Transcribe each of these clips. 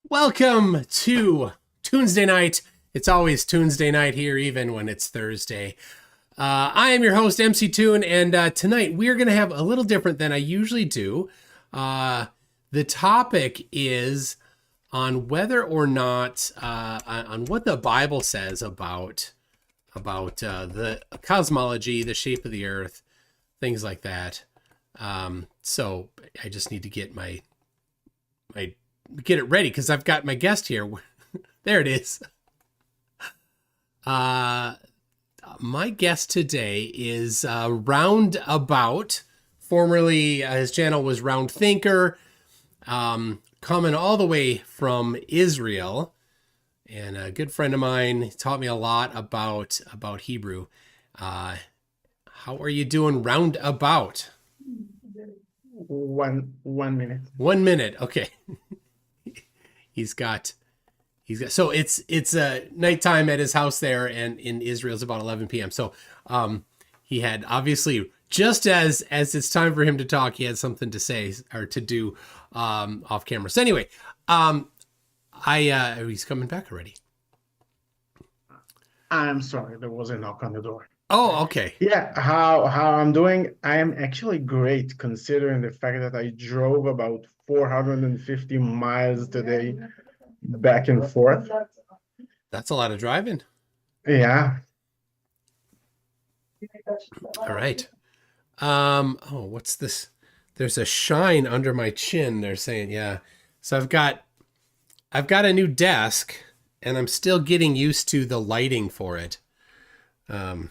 Welcome to Tuesday night. It's always Tuesday night here, even when it's Thursday. I am your host, MCToon, and tonight we're going to have a little different than I usually do. The topic is on whether or not, on what the Bible says about the cosmology, the shape of the earth, things like that. So I just need to get get it ready because I've got my guest here. There it is. My guest today is Roundabout. Formerly, his channel was rndthinker, coming all the way from Israel, and a good friend of mine. He taught me a lot about Hebrew. How are you doing, Roundabout? One minute. 1 minute. Okay. He's got so it's nighttime at his house there, and in Israel it's about 11 p.m. So he had, obviously, just as it's time for him to talk, he had something to say or to do off camera. So anyway, he's coming back already. I'm sorry, there was a knock on the door. Oh, okay. Yeah, how I'm doing? I am actually great considering the fact that I drove about 450 miles today back and forth. That's a lot of driving. Yeah. All right. Oh, what's this? There's a shine under my chin, they're saying. Yeah. So I've got a new desk, and I'm still getting used to the lighting for it. I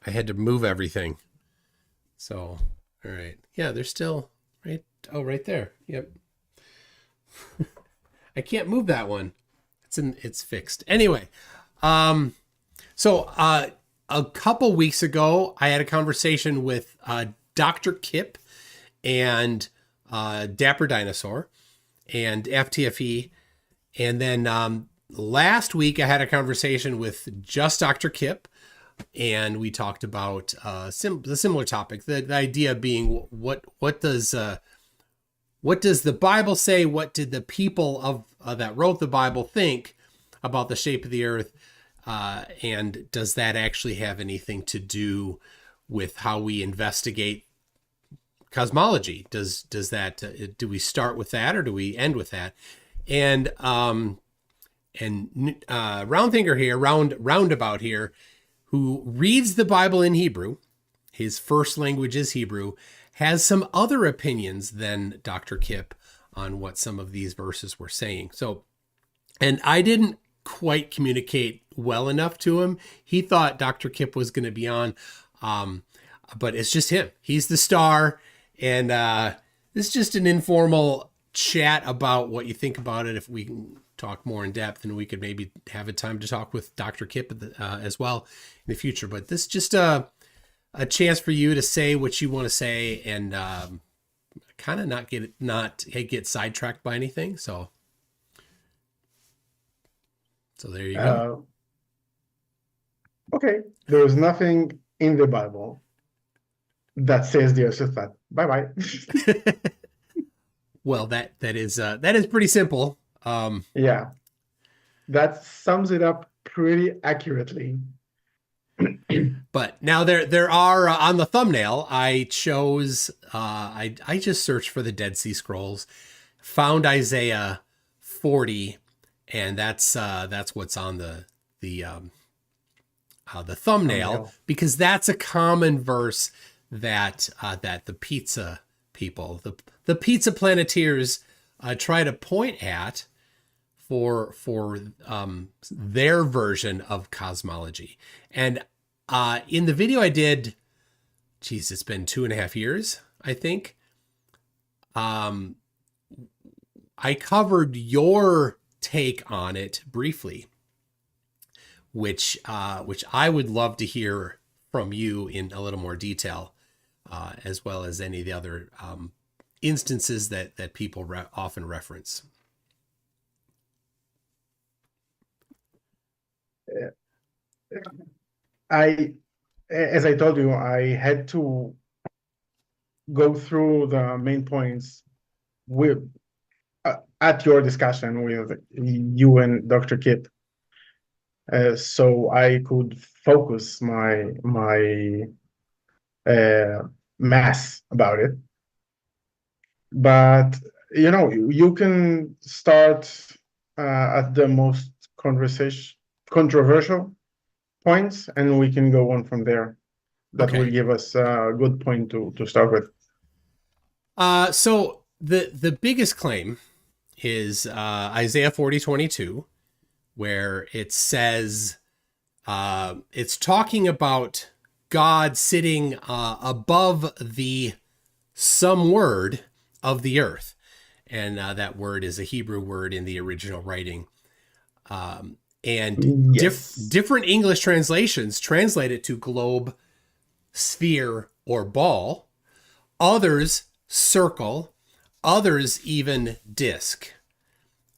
had to move everything. So, all right. Yeah, they're still right. Oh, right there. Yep. I can't move that one. It's fixed. Anyway, so a couple weeks ago, I had a conversation with Dr. Kip and Dapper Dinosaur and FTFE. And then last week, I had a conversation with just Dr. Kip. And we talked about the similar topic, the idea being what does the Bible say? What did the people of that wrote the Bible think about the shape of the earth? And does that actually have anything to do with how we investigate cosmology? Does that do we start with that, or do we end with that? And Roundthinker here, Roundabout here, who reads the Bible in Hebrew, his first language is Hebrew, has some other opinions than Dr. Kip on what some of these verses were saying. So, and I didn't quite communicate well enough to him. He thought Dr. Kip was going to be on, but it's just him. He's the star, and this is just an informal chat about what you think about it. If we can talk more in depth, and we could maybe have a time to talk with Dr. Kip as well in the future. But this is just a chance for you to say what you want to say, and kind of not get sidetracked by anything. So there you go. Okay, there is nothing in the Bible that says the earth is flat. Bye-bye. Well, that is pretty simple. Yeah, that sums it up pretty accurately. But now there are on the thumbnail, I chose I just searched for the Dead Sea Scrolls, found Isaiah 40, and that's what's on the thumbnail, because that's a common verse that the pizza people, the pizza planeteers try to point at for their version of cosmology. And in the video I did, it's been 2.5 years, I think. I covered your take on it briefly, which I would love to hear from you in a little more detail, as well as any of the other instances that people often reference. As I told you, I had to go through the main points with at your discussion with you and Dr. Kip, so I could focus my mass about it. But you can start at the most controversial points, and we can go on from there. That will give us a good point to start with. So the biggest claim is Isaiah 40:22, where it says it's talking about God sitting above the some word of the earth. And that word is a Hebrew word in the original writing. And different English translations translate it to globe, sphere, or ball. Others circle. Others even disc.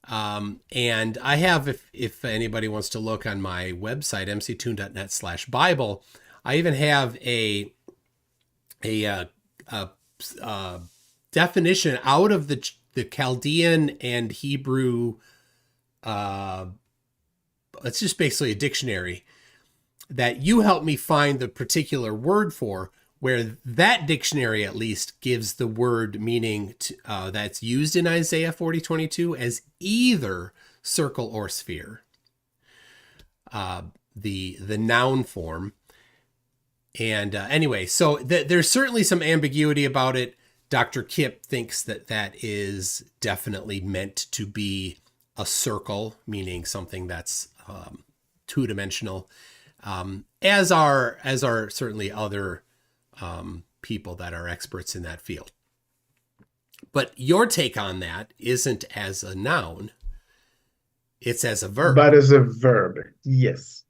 And I have, if anybody wants to look on my website, mctoon.net/Bible, I even have a definition out of the Chaldean and Hebrew. It's just basically a dictionary that you helped me find the particular word for, where that dictionary at least gives the word meaning to, that's used in Isaiah 40:22 as either circle or sphere. The noun form. And anyway, so there's certainly some ambiguity about it. Dr. Kip thinks that is definitely meant to be a circle, meaning something that's two-dimensional, as are certainly other people that are experts in that field. But your take on that isn't as a noun, it's as a verb. But as a verb, yes.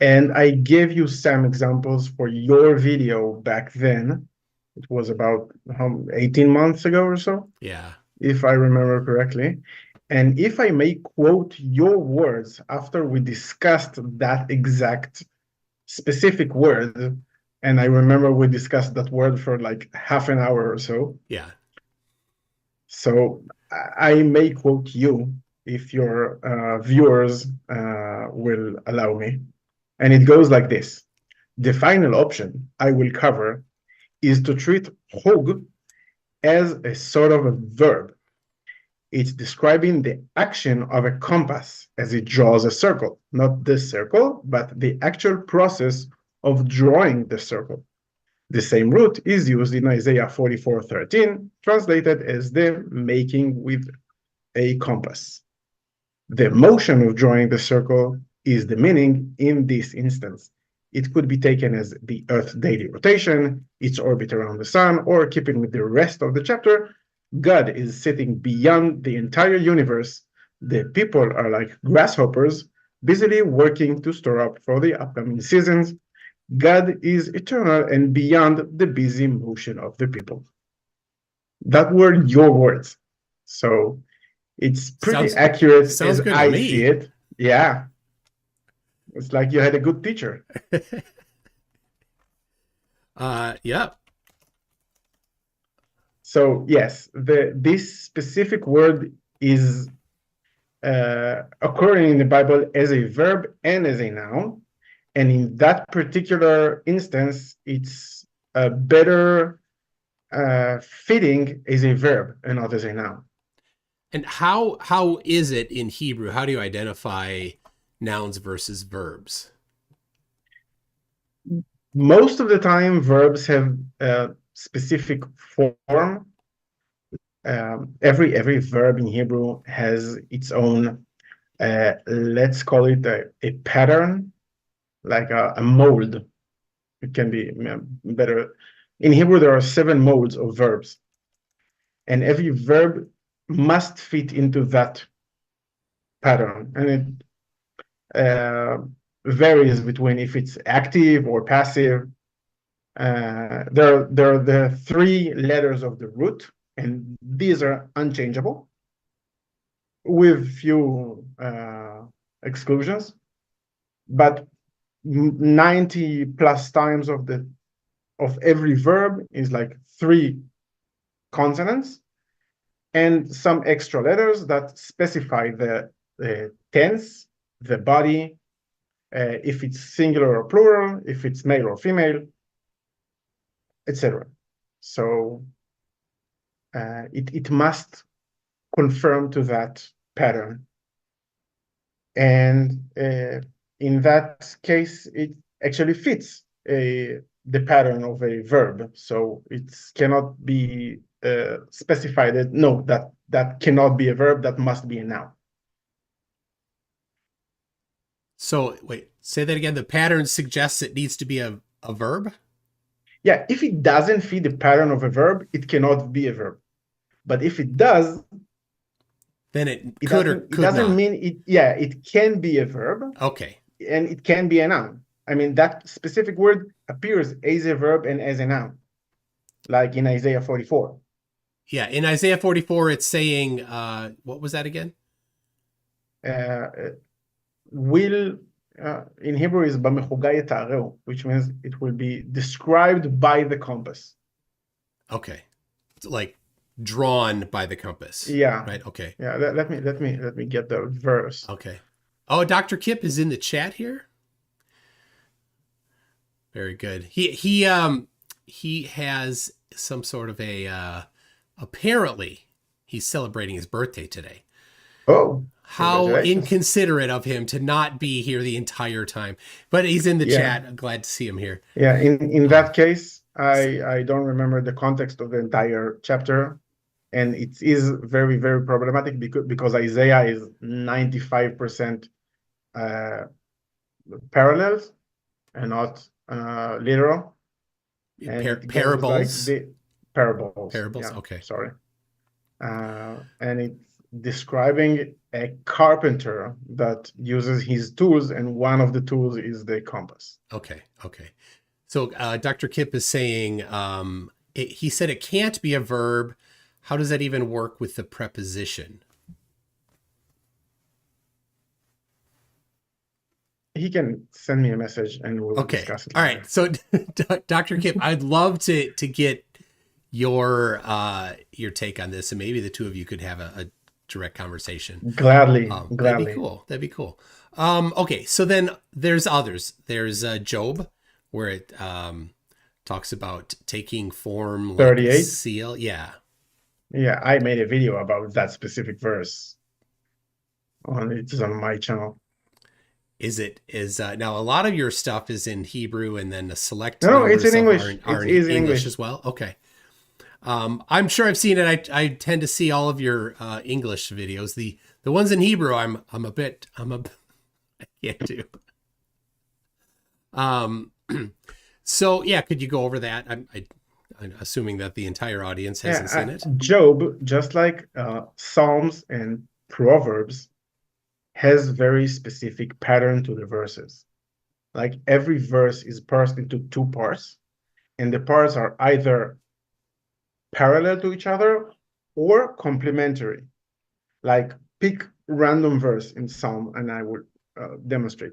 And I gave you some examples for your video back then. It was about 18 months ago or so. Yeah. If I remember correctly. And if I may quote your words after we discussed that exact specific word, and I remember we discussed that word for like half an hour or so. Yeah. So I may quote you if your viewers will allow me. And it goes like this. The final option I will cover is to treat hog as a sort of a verb. It's describing the action of a compass as it draws a circle, not the circle, but the actual process of drawing the circle. The same root is used in Isaiah 44:13, translated as the making with a compass. The motion of drawing the circle is the meaning in this instance. It could be taken as the Earth's daily rotation, its orbit around the sun, or keeping with the rest of the chapter, God is sitting beyond the entire universe. The people are like grasshoppers, busily working to store up for the upcoming seasons. God is eternal and beyond the busy motion of the people. That were your words. So it's pretty accurate as I see it. Yeah. It's like you had a good teacher. Yeah. So yes, this specific word is occurring in the Bible as a verb and as a noun. And in that particular instance, it's better fitting as a verb and not as a noun. And how is it in Hebrew? How do you identify nouns versus verbs? Most of the time, verbs have a specific form. Every verb in Hebrew has its own, let's call it a pattern, like a mold. It can be better. In Hebrew, there are 7 modes of verbs. And every verb must fit into that pattern. And it varies between if it's active or passive. There are the 3 letters of the root, and these are unchangeable with few exclusions. But 90 plus times of every verb is like 3 consonants, and some extra letters that specify the tense, the body, if it's singular or plural, if it's male or female, etc. So it must conform to that pattern. And in that case, it actually fits the pattern of a verb. So it cannot be specified that, no, that cannot be a verb, that must be a noun. So wait, say that again. The pattern suggests it needs to be a verb? Yeah, if it doesn't fit the pattern of a verb, it cannot be a verb. But if it does, then it could or could doesn't not. mean it. Yeah, it can be a verb. Okay. And it can be a noun. I mean, that specific word appears as a verb and as a noun, like in Isaiah 44. Yeah, in Isaiah 44, it's saying, what was that again? Will, in Hebrew, is b'mechugah yeta'areu, which means it will be described by the compass. Okay, it's like drawn by the compass. Yeah. Right. Okay. Yeah. Let me get the verse. Okay. Oh, Dr. Kip is in the chat here. Very good. He has some sort of a apparently he's celebrating his birthday today. Oh, how inconsiderate of him to not be here the entire time. But he's in the chat. I'm glad to see him here. Yeah, in that case, I don't remember the context of the entire chapter. And it is very, very problematic because Isaiah is 95% parallels and not literal. And parables. Like parables. Parables. Yeah, okay. Sorry. And it's describing a carpenter that uses his tools, and one of the tools is the compass. Okay. Okay. So Dr. Kip is saying he said it can't be a verb. How does that even work with the preposition? He can send me a message and we'll discuss it. All right. So Dr. Kip, I'd love to get your take on this, and maybe the two of you could have a direct conversation. Gladly. That'd be cool. That'd be cool. Okay. So then there's others. There's Job, where it talks about taking form like 38 a seal. Yeah. Yeah, I made a video about that specific verse. It's on my channel. Is now a lot of your stuff is in Hebrew, and then a select no, it's in English. Are in English as well. Okay. I'm sure I've seen it. I tend to see all of your English videos. The ones in Hebrew, I can't do. So yeah, could you go over that? I'm assuming that the entire audience hasn't seen it. Job, just like Psalms and Proverbs, has very specific pattern to the verses. Like every verse is parsed into two parts, and the parts are either parallel to each other or complementary. Like pick random verse in Psalm and I will demonstrate.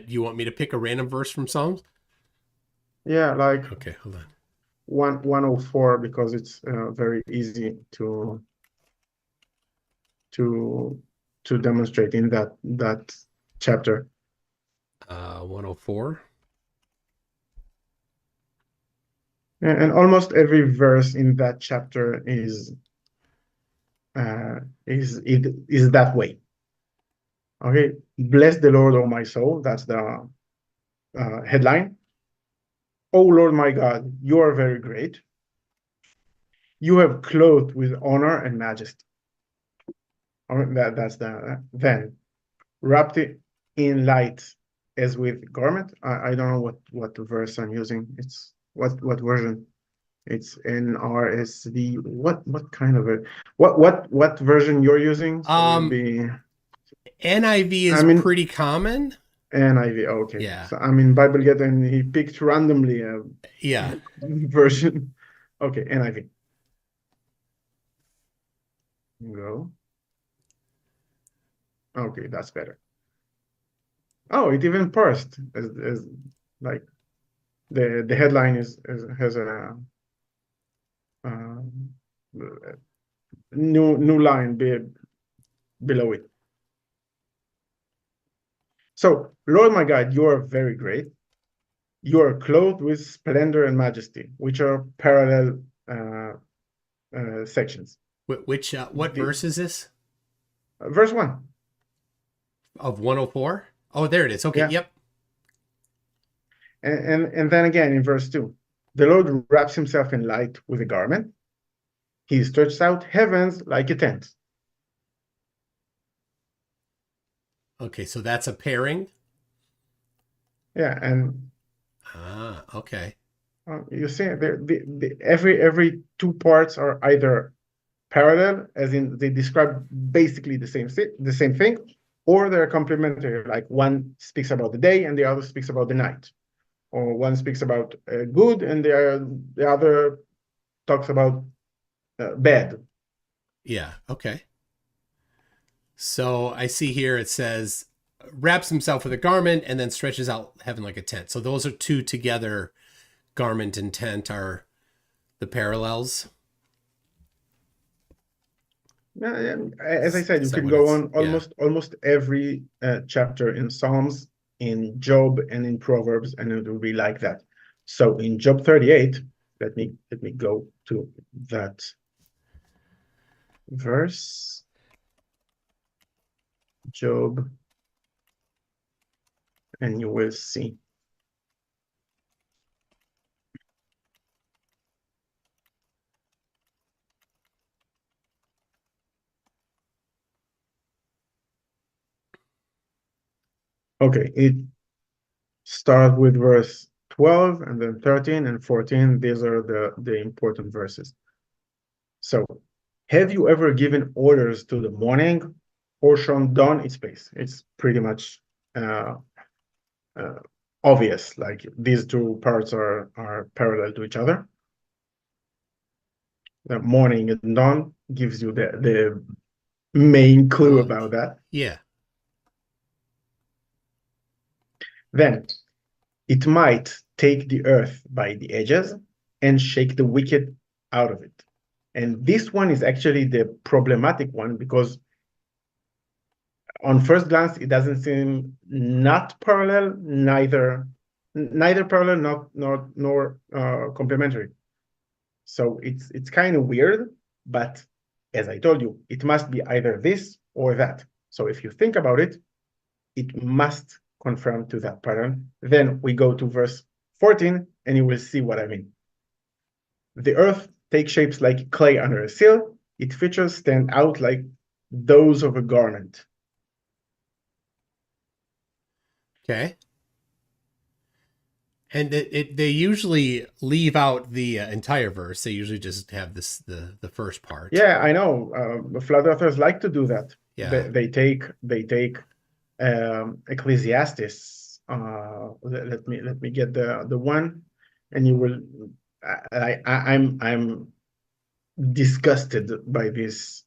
You want me to pick a random verse from Psalms? Yeah, like okay, hold on. 104, because it's very easy to demonstrate in that chapter. 104. And almost every verse in that chapter is that way. Okay, bless the Lord, O my soul. That's the headline. O Lord my God, you are very great. You have clothed with honor and majesty. That's the then wrapped it in light as with garment. I don't know what verse I'm using. It's what version? It's NRSV. What kind of a what version you're using? So NIV is pretty common. NIV, okay. Yeah. So I'm in Bible Get, and he picked randomly a version. Okay, NIV. Go. Okay, that's better. Oh, it even parsed as like the headline has a new line below it. So, Lord my God, you are very great. You are clothed with splendor and majesty, which are parallel sections. What verse is this? Verse 1. Of 104? Oh, there it is. Okay, Yeah. yep. And then again in verse 2, the Lord wraps himself in light with a garment. He stretches out heavens like a tent. Okay, so that's a pairing? Yeah, and okay. you see, every two parts are either parallel, as in they describe basically the same thing, or they're complementary. Like one speaks about the day and the other speaks about the night, or one speaks about good and the other talks about bad. Yeah, okay. So I see here it says wraps himself with a garment and then stretches out heaven like a tent. So those are two together. Garment and tent are the parallels. As I said, you can go on almost every chapter in Psalms, in Job, and in Proverbs, and it will be like that. So in Job 38, let me go to that verse. Job, and you will see. Okay, it starts with verse 12 and then 13 and 14. These are the important verses. So, have you ever given orders to the morning or shown dawn its place? It's pretty much obvious, like these two parts are parallel to each other. The morning and dawn gives you the main clue about that. Yeah. Then it might take the earth by the edges and shake the wicked out of it. And this one is actually the problematic one, because on first glance it doesn't seem not parallel, neither parallel nor complementary. So it's kind of weird, but as I told you, it must be either this or that. So if you think about it, it must confirm to that pattern. Then we go to verse 14 and you will see what I mean. The earth takes shapes like clay under a seal. Its features stand out like those of a garment. Okay. And they usually leave out the entire verse. They usually just have the first part. Yeah, I know. Flat earthers like to do that. Yeah. They take Ecclesiastes. Let me get the one, and you will. I'm disgusted by this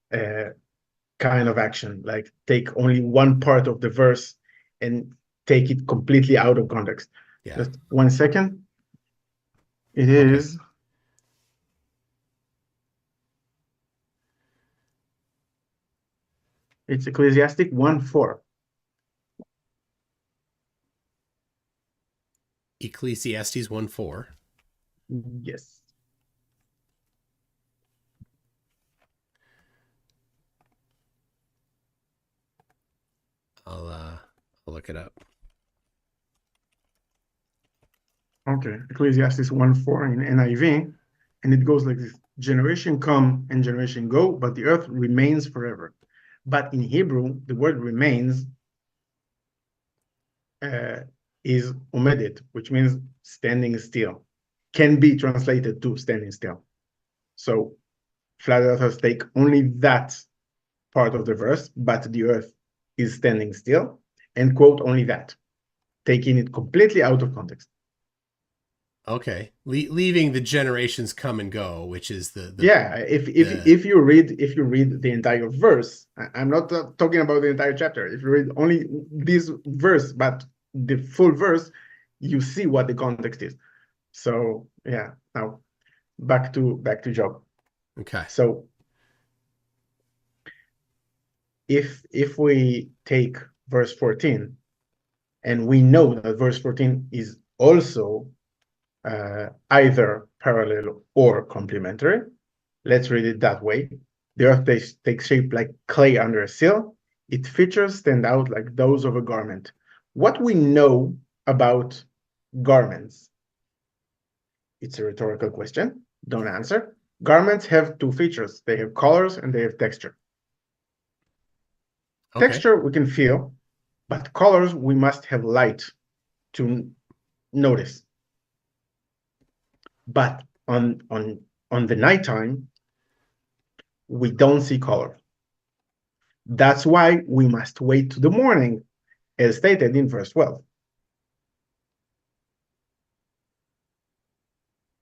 kind of action. Like take only one part of the verse and take it completely out of context. Yeah. Just 1 second. It is. Okay. It's Ecclesiastic 1:4. Ecclesiastes 1:4. Yes. I'll look it up. Okay, Ecclesiastes 1:4 in NIV, and it goes like this: generation come and generation go, but the earth remains forever. But in Hebrew, the word remains is omedet, which means standing still. Can be translated to standing still. So flat earthers take only that part of the verse, but the earth is standing still, and quote only that, taking it completely out of context. Okay, leaving the generations come and go, which is the yeah. If you read the entire verse, I'm not talking about the entire chapter. If you read only this verse, but the full verse, you see what the context is. So yeah. Now back to Job. Okay. So if we take verse 14, and we know that verse 14 is also either parallel or complementary, let's read it that way. The earth takes shape like clay under a sill. Its features stand out like those of a garment. What we know about garments? It's a rhetorical question. Don't answer. Garments have two features. They have colors and they have texture. Okay. Texture we can feel, but colors we must have light to notice. But on the nighttime, we don't see color. That's why we must wait to the morning, as stated in verse 12.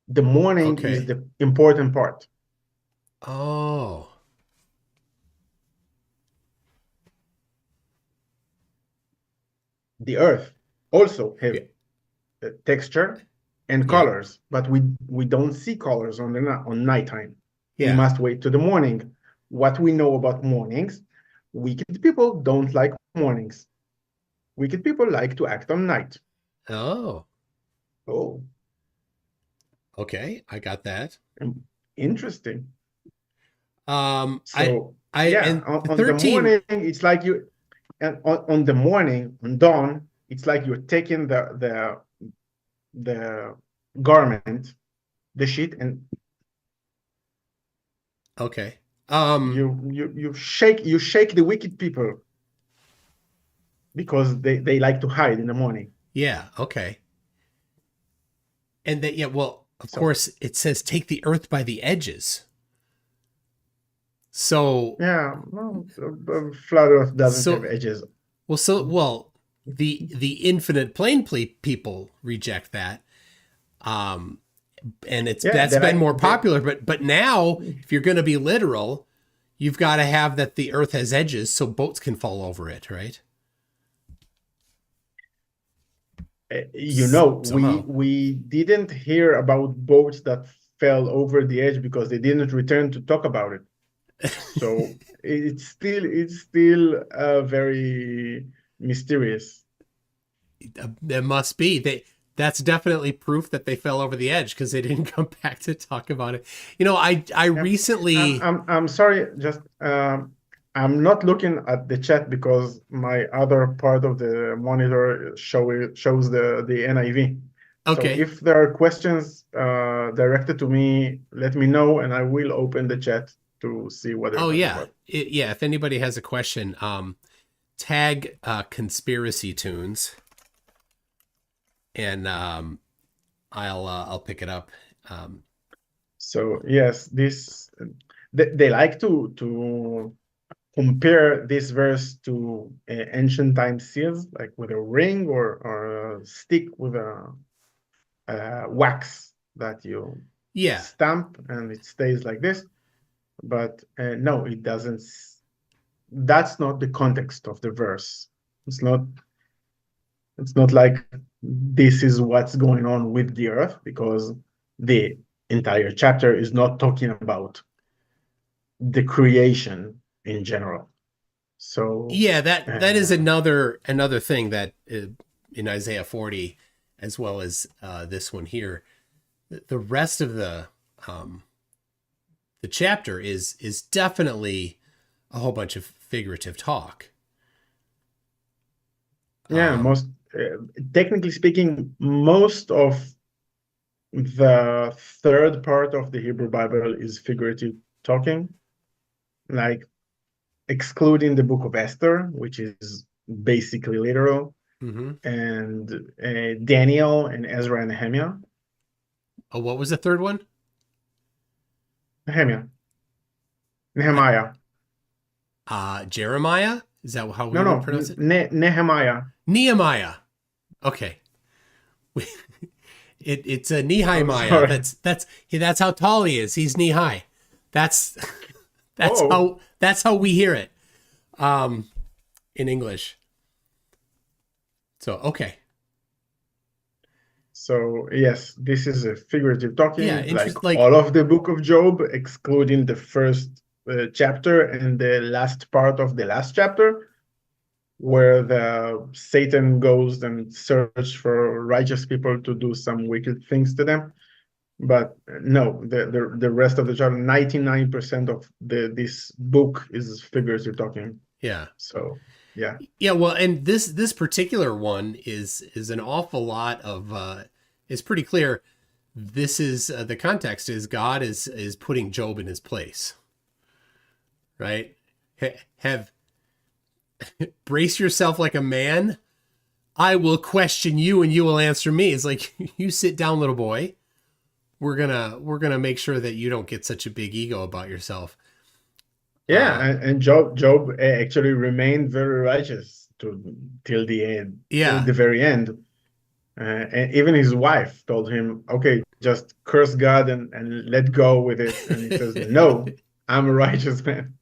The morning is the important part. Oh. The earth also have texture and colors, but we don't see colors on nighttime. We must wait to the morning. What we know about mornings, wicked people don't like mornings. Wicked people like to act on night. Oh. Oh. Okay, I got that. Interesting. On the 13 morning, it's like you, and on the morning, on dawn, it's like you're taking the garment, the sheet, and okay. You shake the wicked people because they like to hide in the morning. Yeah, okay. And that of course it says take the earth by the edges. So flat earth doesn't have edges. The infinite plane people reject that. And that's been more popular, but now if you're going to be literal, you've got to have that the earth has edges so boats can fall over it, right? We didn't hear about boats that fell over the edge because they didn't return to talk about it. So it's still very mysterious. It must be. That's definitely proof that they fell over the edge because they didn't come back to talk about it. I recently. I'm sorry, just I'm not looking at the chat because my other part of the monitor shows the NIV. Okay. So if there are questions directed to me, let me know and I will open the chat to see what. Oh yeah, if anybody has a question, tag conspiracy tunes. And I'll pick it up. So yes, they like to compare this verse to ancient time seals, like with a ring or a stick with a wax that you stamp and it stays like this. But no, it doesn't. That's not the context of the verse. It's not like this is what's going on with the earth, because the entire chapter is not talking about the creation in general. So that is another thing that in Isaiah 40, as well as this one here, the rest of the chapter is definitely a whole bunch of figurative talk. Most technically speaking, most of the third part of the Hebrew Bible is figurative talking, like excluding the book of Esther, which is basically literal, and Daniel and Ezra and Nehemiah. Oh, what was the third one? Nehemiah. Jeremiah? Is that how we would pronounce it? Nehemiah. Nehemiah. Okay. It's a Nehemiah. That's how tall he is. He's knee high. That's how we hear it in English. So okay. So yes, this is a figurative talking, Yeah, like all of the book of Job, excluding the first chapter and the last part of the last chapter, where the Satan goes and search for righteous people to do some wicked things to them. But no, the rest of the chapter, 99% of this book is figurative talking. Yeah. So yeah. Yeah, well, and this particular one is an awful lot of it's pretty clear. This is the context is God is putting Job in his place. Right? Have brace yourself like a man. I will question you and you will answer me. It's like, you sit down, little boy. We're gonna make sure that you don't get such a big ego about yourself. Yeah, and Job actually remained very righteous till the end, till the very end. And even his wife told him, "Okay, just curse God and let go with it." And he says, "No, I'm a righteous man."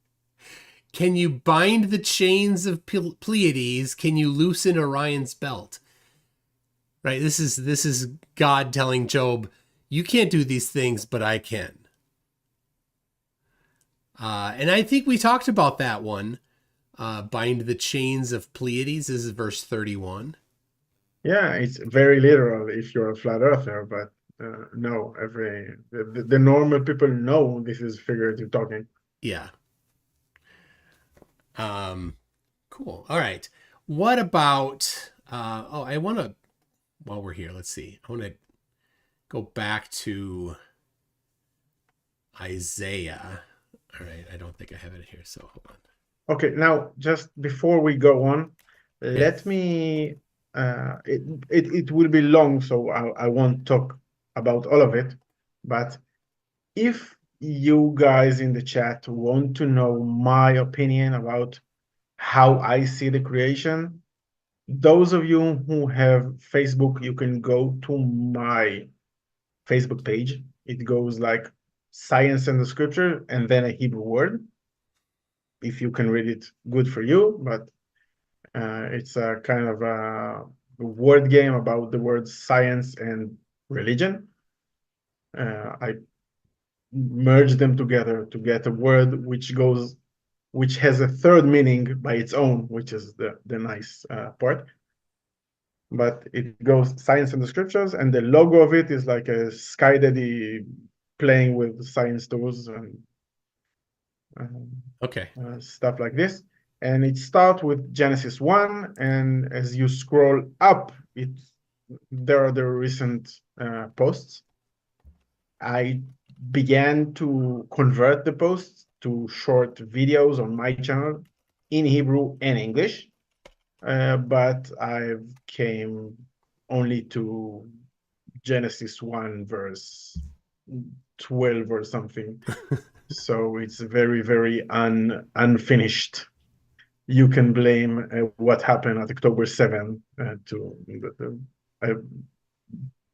Can you bind the chains of Pleiades? Can you loosen Orion's belt? Right. This is God telling Job, you can't do these things, but I can. And I think we talked about that one. Bind the chains of Pleiades. This is verse 31. Yeah, it's very literal if you're a flat earther, but no, the normal people know this is figurative talking. Yeah. Cool. All right. What about, I want to, while we're here, let's see. I want to go back to Isaiah. All right. I don't think I have it here. So hold on. Okay. Now, just before we go on, let me, it will be long, so I won't talk about all of it. But if you guys in the chat want to know my opinion about how I see the creation, those of you who have Facebook, you can go to my Facebook page. It goes like Science and the Scripture and then a Hebrew word. If you can read it, good for you, but it's a kind of a word game about the words science and religion. I merge them together to get a word which has a third meaning by its own, which is the nice part. But it goes Science and the Scriptures, and the logo of it is like a Sky Daddy playing with science tools and stuff like this. And it starts with Genesis 1, and as you scroll up, there are the recent posts. I began to convert the posts to short videos on my channel in Hebrew and English, but I came only to Genesis 1 verse 12 or something. So it's very, very unfinished. You can blame what happened at October 7th to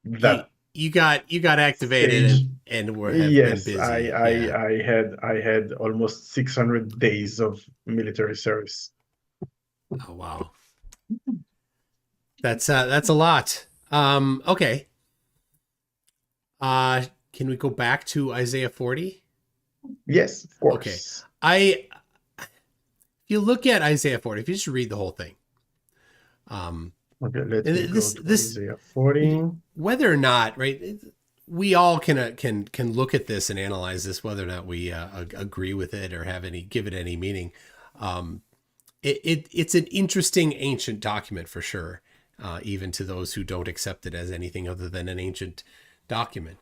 that. You got activated and have been busy. I had almost 600 days of military service. Oh wow, that's a lot. Okay. Can we go back to Isaiah 40? Yes, of course. Okay. If you look at Isaiah 40, if you just read the whole thing. Okay, let's go to Isaiah 40. Whether or not, right, we all can look at this and analyze this, whether or not we agree with it or give it any meaning. It's an interesting ancient document for sure, even to those who don't accept it as anything other than an ancient document.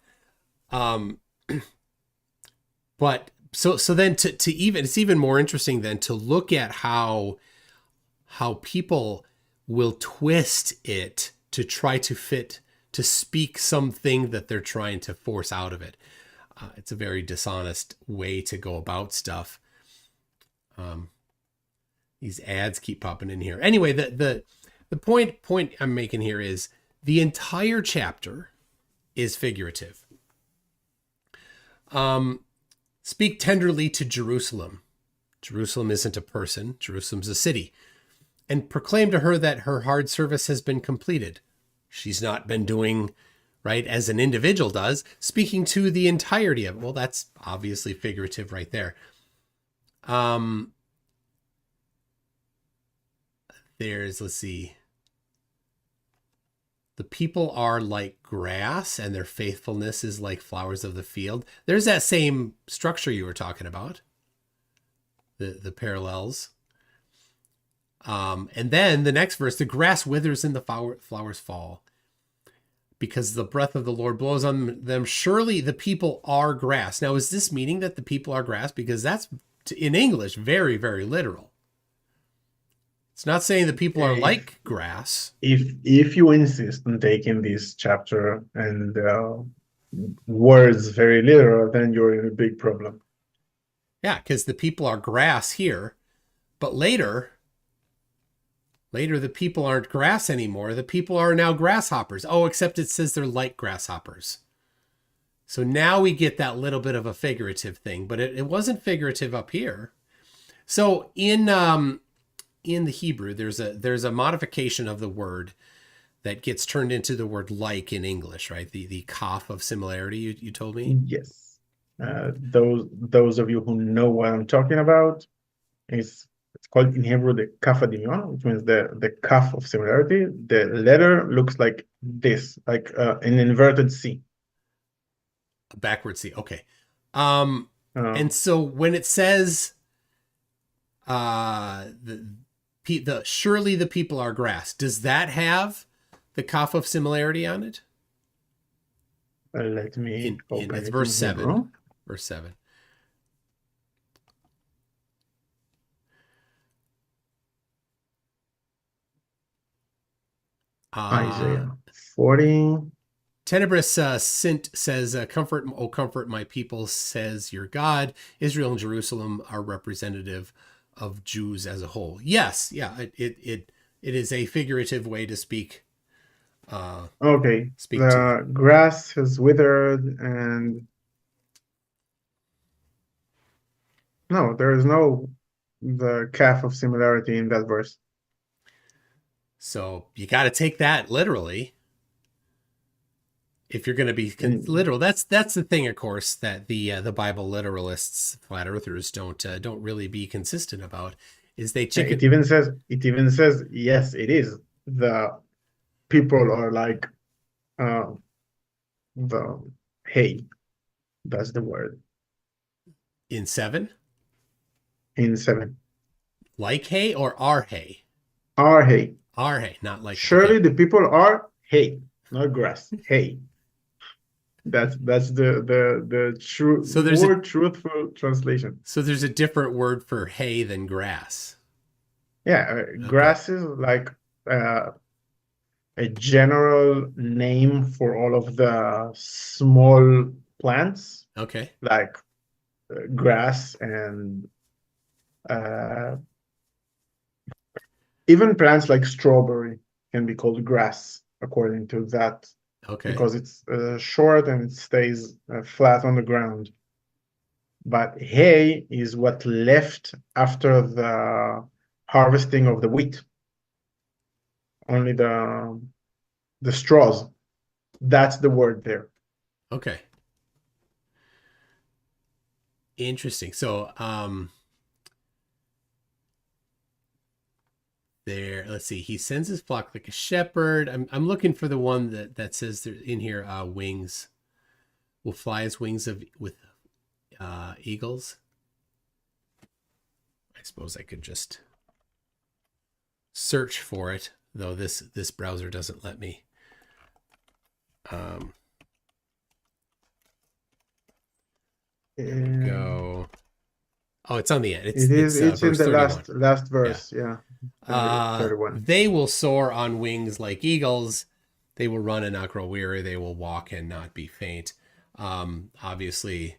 But so then to even, it's even more interesting then to look at how people will twist it to try to speak something that they're trying to force out of it. It's a very dishonest way to go about stuff. These ads keep popping in here. Anyway, the point I'm making here is the entire chapter is figurative. Speak tenderly to Jerusalem. Jerusalem isn't a person. Jerusalem's a city. And proclaim to her that her hard service has been completed. She's not been doing right, as an individual does, speaking to the entirety of it. Well, that's obviously figurative right there. Let's see. The people are like grass and their faithfulness is like flowers of the field. There's that same structure you were talking about. The parallels. And then the next verse, the grass withers and the flowers fall because the breath of the Lord blows on them. Surely the people are grass. Now, is this meaning that the people are grass? Because that's, in English, very, very literal. It's not saying the people are like grass. If you insist on taking this chapter and words very literal, then you're in a big problem. Yeah, because the people are grass here, but later the people aren't grass anymore. The people are now grasshoppers. Oh, except it says they're like grasshoppers. So now we get that little bit of a figurative thing, but it wasn't figurative up here. So in the Hebrew, there's a modification of the word that gets turned into the word like in English, right? The kaf of similarity, you told me? Yes. Those of you who know what I'm talking about, it's called in Hebrew the kaf adimion, which means the kaf of similarity. The letter looks like this, like an inverted C. A backward C, okay. And so when it says surely the people are grass, does that have the kaf of similarity on it? Let me open it's it verse in 7. Hebrew. Verse 7. Isaiah 40. Tenebris Sint says, comfort, O comfort my people, says your God. Israel and Jerusalem are representative of Jews as a whole. Yes, yeah, it is a figurative way to speak. Okay, Speak the grass has withered and no, there is no the calf of similarity in that verse. So you got to take that literally. If you're going to be literal, that's the thing, of course, that the Bible literalists, flat earthers, don't really be consistent about. Is they chicken. It even says yes, it is. The people are like the hay. That's the word. In 7? In 7. Like hay or are hay? Are hay. Are hay, not like. Surely the people are hay, not grass. Hay. That's the true truthful translation. So there's a different word for hay than grass. Yeah, grass is like a general name for all of the small plants. Okay. Like grass and even plants like strawberry can be called grass according to that. Okay. Because it's short and it stays flat on the ground. But hay is what left after the harvesting of the wheat. Only the straws. That's the word there. Okay. Interesting. So there, let's see. He sends his flock like a shepherd. I'm looking for the one that says there in here, wings. Will fly his wings with eagles. I suppose I could just search for it, though this browser doesn't let me. Go. Oh, it's on the end. It's in the 31. last verse. Yeah. 31. They will soar on wings like eagles. They will run and not grow weary. They will walk and not be faint. Obviously,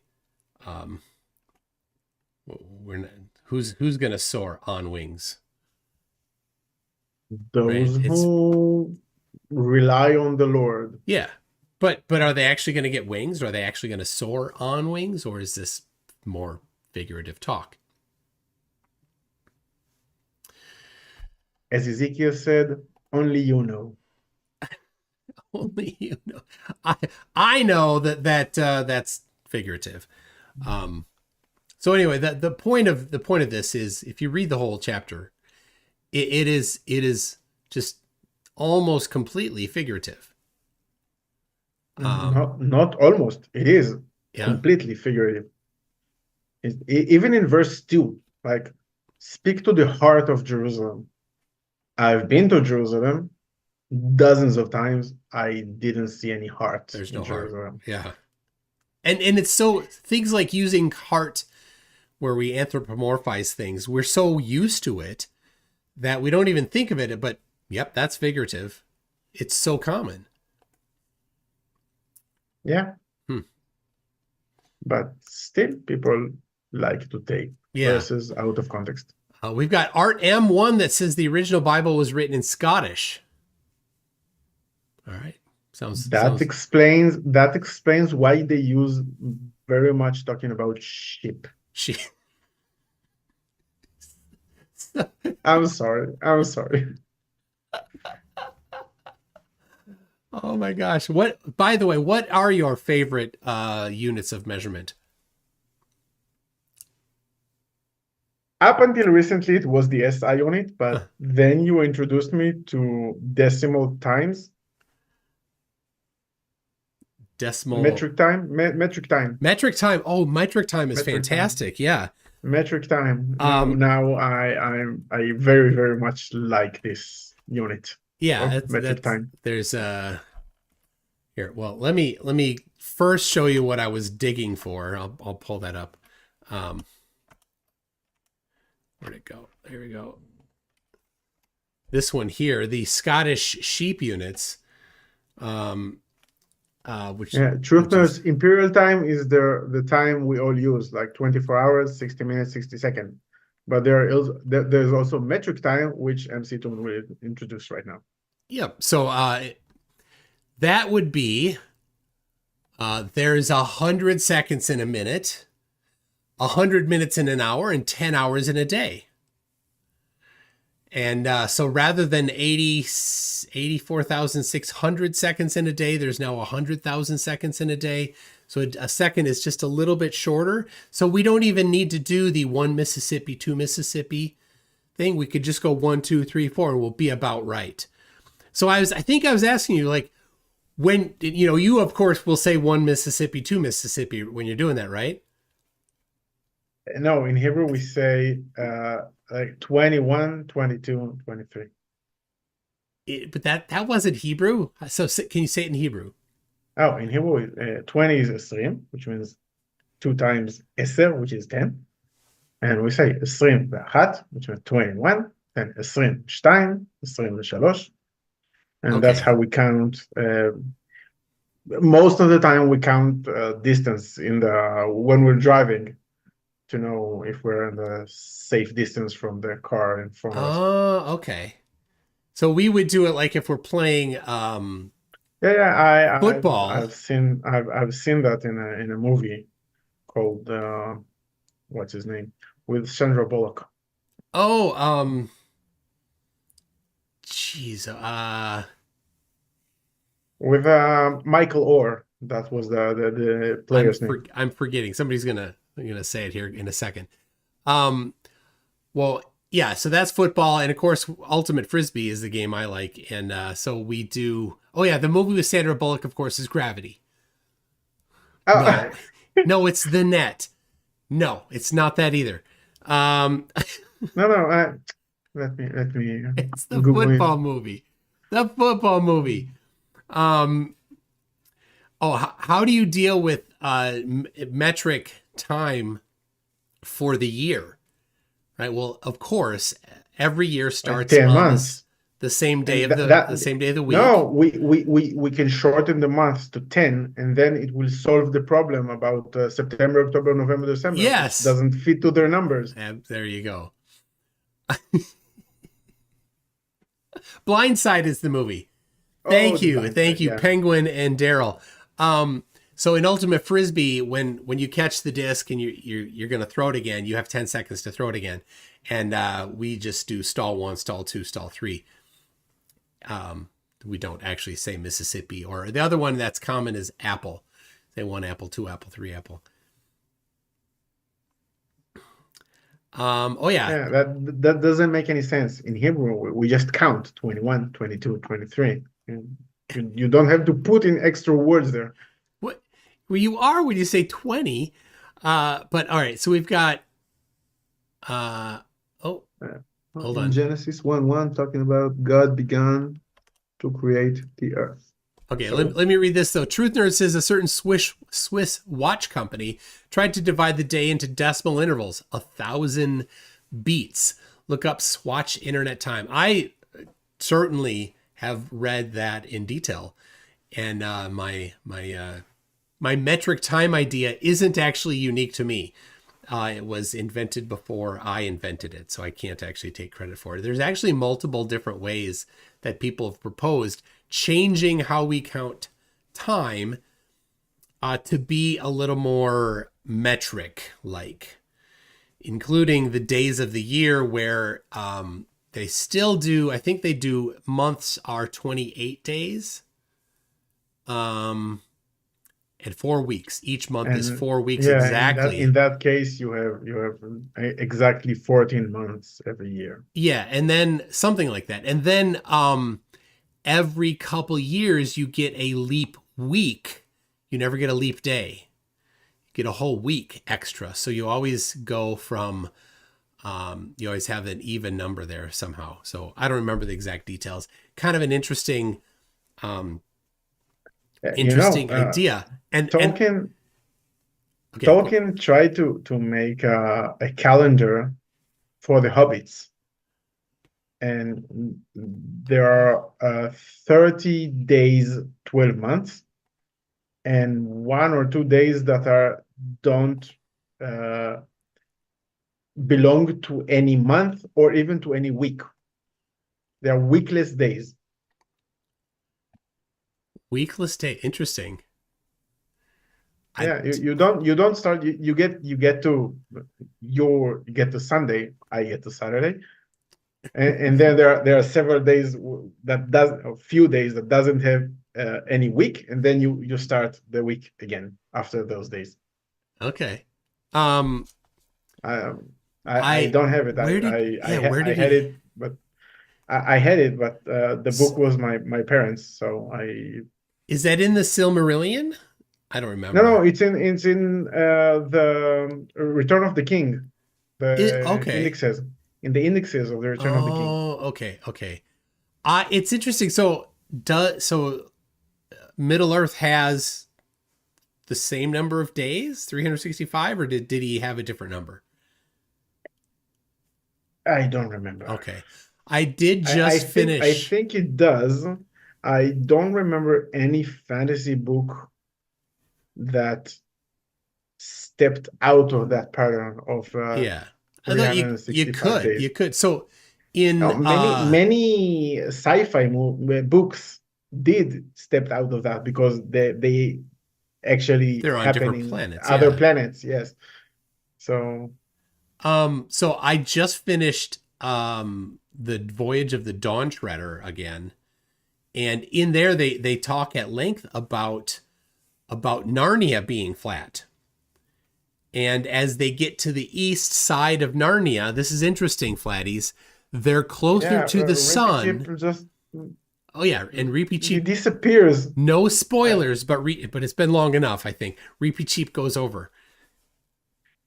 we're not, who's going to soar on wings? Those who rely on the Lord. Yeah. But are they actually going to get wings? Or are they actually going to soar on wings? Or is this more figurative talk? As Ezekiel said, only you know. Only you know. I know that's figurative. So anyway, the point of this is, if you read the whole chapter, it is just almost completely figurative. Not almost. It is completely figurative. Even in verse 2, like, speak to the heart of Jerusalem. I've been to Jerusalem dozens of times. I didn't see any heart. There's no Jerusalem. heart. Yeah. And it's so, things like using heart where we anthropomorphize things, we're so used to it that we don't even think of it, but yep, that's figurative. It's so common. Yeah. But still, people like to take verses out of context. We've got Art M1 that says the original Bible was written in Scottish. All right. That explains why they use very much talking about sheep. I'm sorry. Oh my gosh. By the way, what are your favorite units of measurement? Up until recently, it was the SI unit, but then you introduced me to decimal times. Metric time. Oh, metric time is fantastic. Yeah. Metric time. Now I very, very much like this unit. Yeah, metric time. There's here. Well, let me first show you what I was digging for. I'll pull that up. Where'd it go? There we go. This one here, the Scottish sheep units. Truthers, imperial time is the time we all use, like 24 hours, 60 minutes, 60 seconds. But there's also metric time, which MCToon will introduce right now. Yep. So that would be there's 100 seconds in a minute, 100 minutes in an hour, and 10 hours in a day. And so rather than 84,600 seconds in a day, there's now 100,000 seconds in a day. So a second is just a little bit shorter. So we don't even need to do the 1 Mississippi, 2 Mississippi thing. We could just go 1, 2, 3, 4, and we'll be about right. So I think I was asking you, like, when, you of course will say 1 Mississippi, 2 Mississippi when you're doing that, right? No, in Hebrew we say like 21, 22, 23. But that wasn't Hebrew. So can you say it in Hebrew? Oh, in Hebrew, 20 is esrim, which means 2 times eser, which is 10. And we say esrim ve'achat, which means 21, then esrim shtaim, esrim ve'shalosh. And that's how we count. Most of the time we count distance when we're driving, to know if we're in the safe distance from the car in front of us. Oh, okay. So we would do it like if we're playing football. I've seen that in a movie called what's his name, with Sandra Bullock. Oh, geez, with Michael Orr. That was the player's name. I'm forgetting. Somebody's gonna say it here in a second. Well, yeah, so that's football, and of course ultimate frisbee is the game I like. And so we do, the movie with Sandra Bullock, of course, is Gravity. No, it's The Net. No, it's not that either. No, let me it's the football movie. The football movie. How do you deal with metric time for the year? Right. Well, of course, every year starts 10 on months. The same day of the same day of the week. No, we can shorten the months to 10, and then it will solve the problem about September, October, November, December. Yes, it doesn't fit to their numbers. And there you go. Blindside is the movie. Thank you, yeah. Penguin and Daryl. So in Ultimate Frisbee, when you catch the disc and you're going to throw it again, you have 10 seconds to throw it again. And we just do stall 1, stall 2, stall 3. we don't actually say Mississippi. Or the other one that's common is apple. Say 1 apple, 2 apple, 3 apple. Oh yeah. Yeah, that doesn't make any sense. In Hebrew, we just count 21, 22, 23. You don't have to put in extra words there. What? Well, you are when you say 20. But all right, so we've got hold in on. Genesis 1:1, talking about God began to create the earth. Okay, So- let me read this though. Truth Nerd says a certain Swiss watch company tried to divide the day into decimal intervals, 1,000 beats. Look up Swatch Internet Time. I certainly have read that in detail, and my metric time idea isn't actually unique to me. It was invented before I invented it, so I can't actually take credit for it. There's actually multiple different ways that people have proposed changing how we count time to be a little more metric-like, including the days of the year where they still do, I think they do, months are 28 days. And 4 weeks. Each month is 4 weeks exactly. In that case, you have exactly 14 months every year. Yeah, and then something like that. And then every couple years you get a leap week. You never get a leap day. You get a whole week extra. So you always go from you always have an even number there somehow. So I don't remember the exact details. Kind of an interesting idea. Tolkien Okay, Tolkien tried to make a calendar for the hobbits, and there are 30 days, 12 months, and 1 or 2 days that don't belong to any month or even to any week. They are weekless days. Weekless day. Interesting. Yeah, you don't start. You get to Sunday. I get to Saturday, and then there are several days a few days that doesn't have any week, and then you start the week again after those days. Okay. I don't have it. I had it, but I had it, but the book was my parents, so I. Is that in the Silmarillion? I don't remember. No, it's in the Return of the King. Indexes. In the indexes of the Return of the King. Oh, okay. It's interesting. So Middle Earth has the same number of days, 365, or did he have a different number? I don't remember. Okay. I did just finish. I think it does. I don't remember any fantasy book that stepped out of that pattern of yeah. I thought you could. So in many sci-fi books did step out of that because they actually they're on different planets. Other planets, yes. So I just finished the Voyage of the Dawn Treader again, and in there they talk at length about Narnia being flat. And as they get to the east side of Narnia, this is interesting, Flatties, they're closer to the sun. Oh yeah, and Reepicheep he disappears. No spoilers, but it's been long enough, I think. Reepicheep goes over.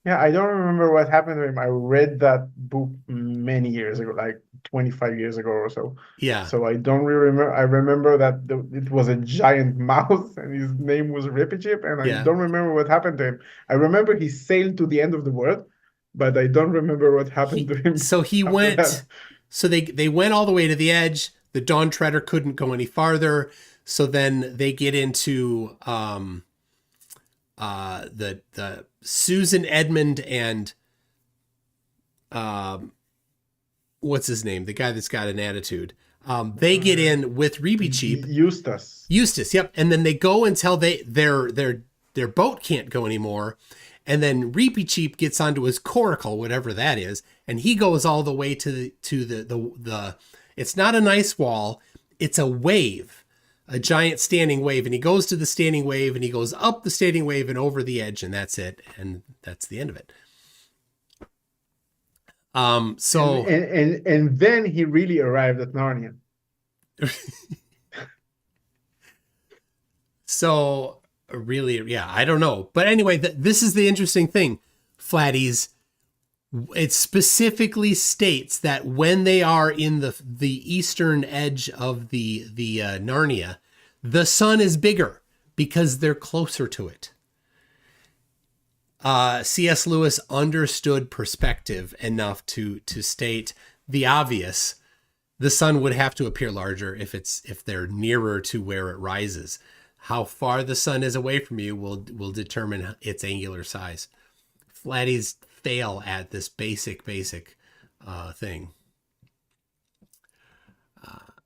Yeah, I don't remember what happened to him. I read that book many years ago, like 25 years ago or so. Yeah. So I don't really remember. I remember that it was a giant mouse and his name was Reepicheep, and I don't remember what happened to him. I remember he sailed to the end of the world, but I don't remember what happened to him. So he went. That. So they went all the way to the edge. The Dawn Treader couldn't go any farther. So then they get into the Susan Edmund and what's his name? The guy that's got an attitude. They get in with Reepicheep. Eustace, yep. And then they go until their boat can't go anymore. And then Reepicheep gets onto his coracle, whatever that is, and he goes all the way to the it's not an ice wall. it's a wave, a giant standing wave, and he goes to the standing wave and he goes up the standing wave and over the edge, and that's it, and that's the end of it. So and then he really arrived at Narnia. So really, yeah, I don't know, but anyway, this is the interesting thing, Flatties. It specifically states that when they are in the eastern edge of the Narnia, the sun is bigger because they're closer to it. C.S. Lewis understood perspective enough to state the obvious. The sun would have to appear larger if they're nearer to where it rises. How far the sun is away from you will determine its angular size. Flatties fail at this basic thing.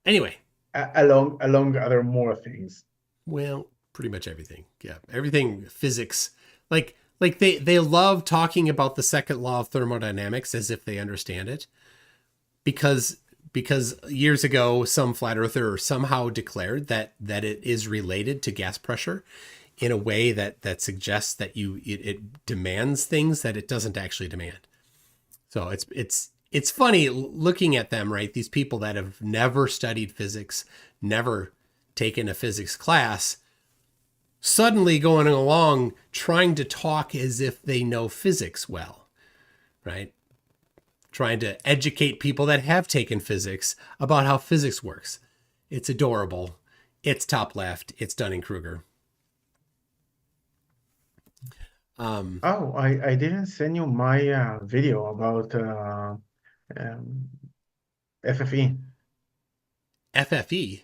Anyway, along other more things. Well, pretty much everything. Yeah, everything physics. Like they love talking about the second law of thermodynamics as if they understand it, because years ago some flat earther somehow declared that it is related to gas pressure in a way that suggests that it demands things that it doesn't actually demand. So it's funny looking at them, right? These people that have never studied physics, never taken a physics class, suddenly going along trying to talk as if they know physics well, right? Trying to educate people that have taken physics about how physics works. It's adorable. It's top left. It's Dunning-Kruger. I didn't send you my video about FFE. FFE?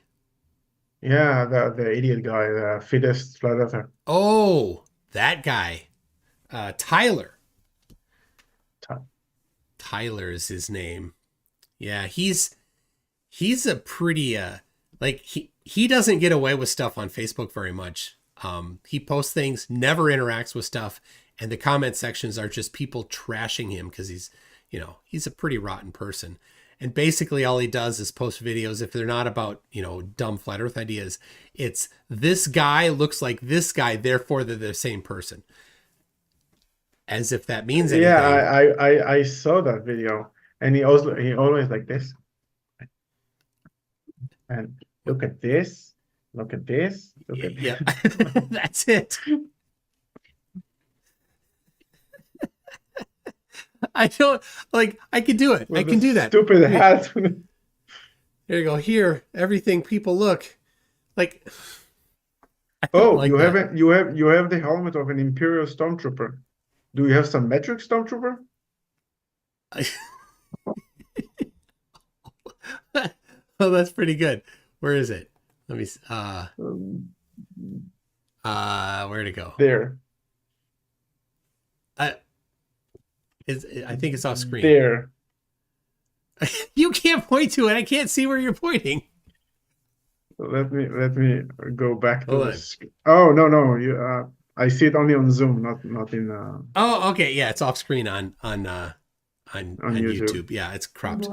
Yeah, the idiot guy, the fittest flat earther. Oh, that guy. Tyler. Tyler is his name. Yeah, he's a pretty he doesn't get away with stuff on Facebook very much. He posts things, never interacts with stuff, and the comment sections are just people trashing him because he's a pretty rotten person. And basically all he does is post videos. If they're not about, dumb flat earth ideas, it's this guy looks like this guy, therefore they're the same person. As if that means anything. Yeah, I saw that video, and he always like this. And look at this. Look at this. Look at yeah. That's it. I don't I can do it. I can do that. Stupid hat. There you go. Here, everything people look like. Oh, you have the helmet of an Imperial Stormtrooper. Do you have some metric Stormtrooper? Oh, that's pretty good. Where is it? Let me. Where'd it go? There. I think it's off screen. There. You can't point to it. I can't see where you're pointing. Let me go back to this. Oh no! You I see it only on Zoom, not in. Oh, okay. Yeah, it's off screen on YouTube. Yeah, it's cropped.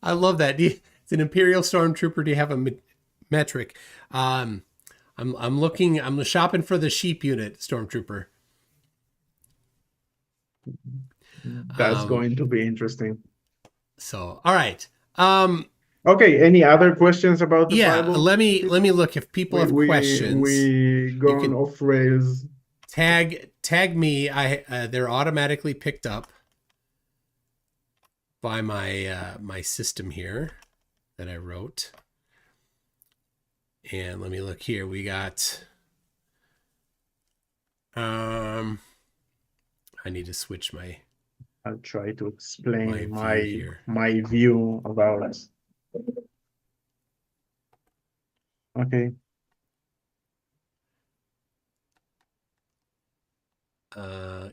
I love that. It's an Imperial Stormtrooper. Do you have a metric? I'm looking. I'm shopping for the sheep unit Stormtrooper. That's going to be interesting. So, all right. Okay. Any other questions about the Bible? Let me look if people have questions. We gone off rails. Tag me. They're automatically picked up by my system here that I wrote. And let me look here. We got I need to switch my. I'll try to explain my view about it. Okay.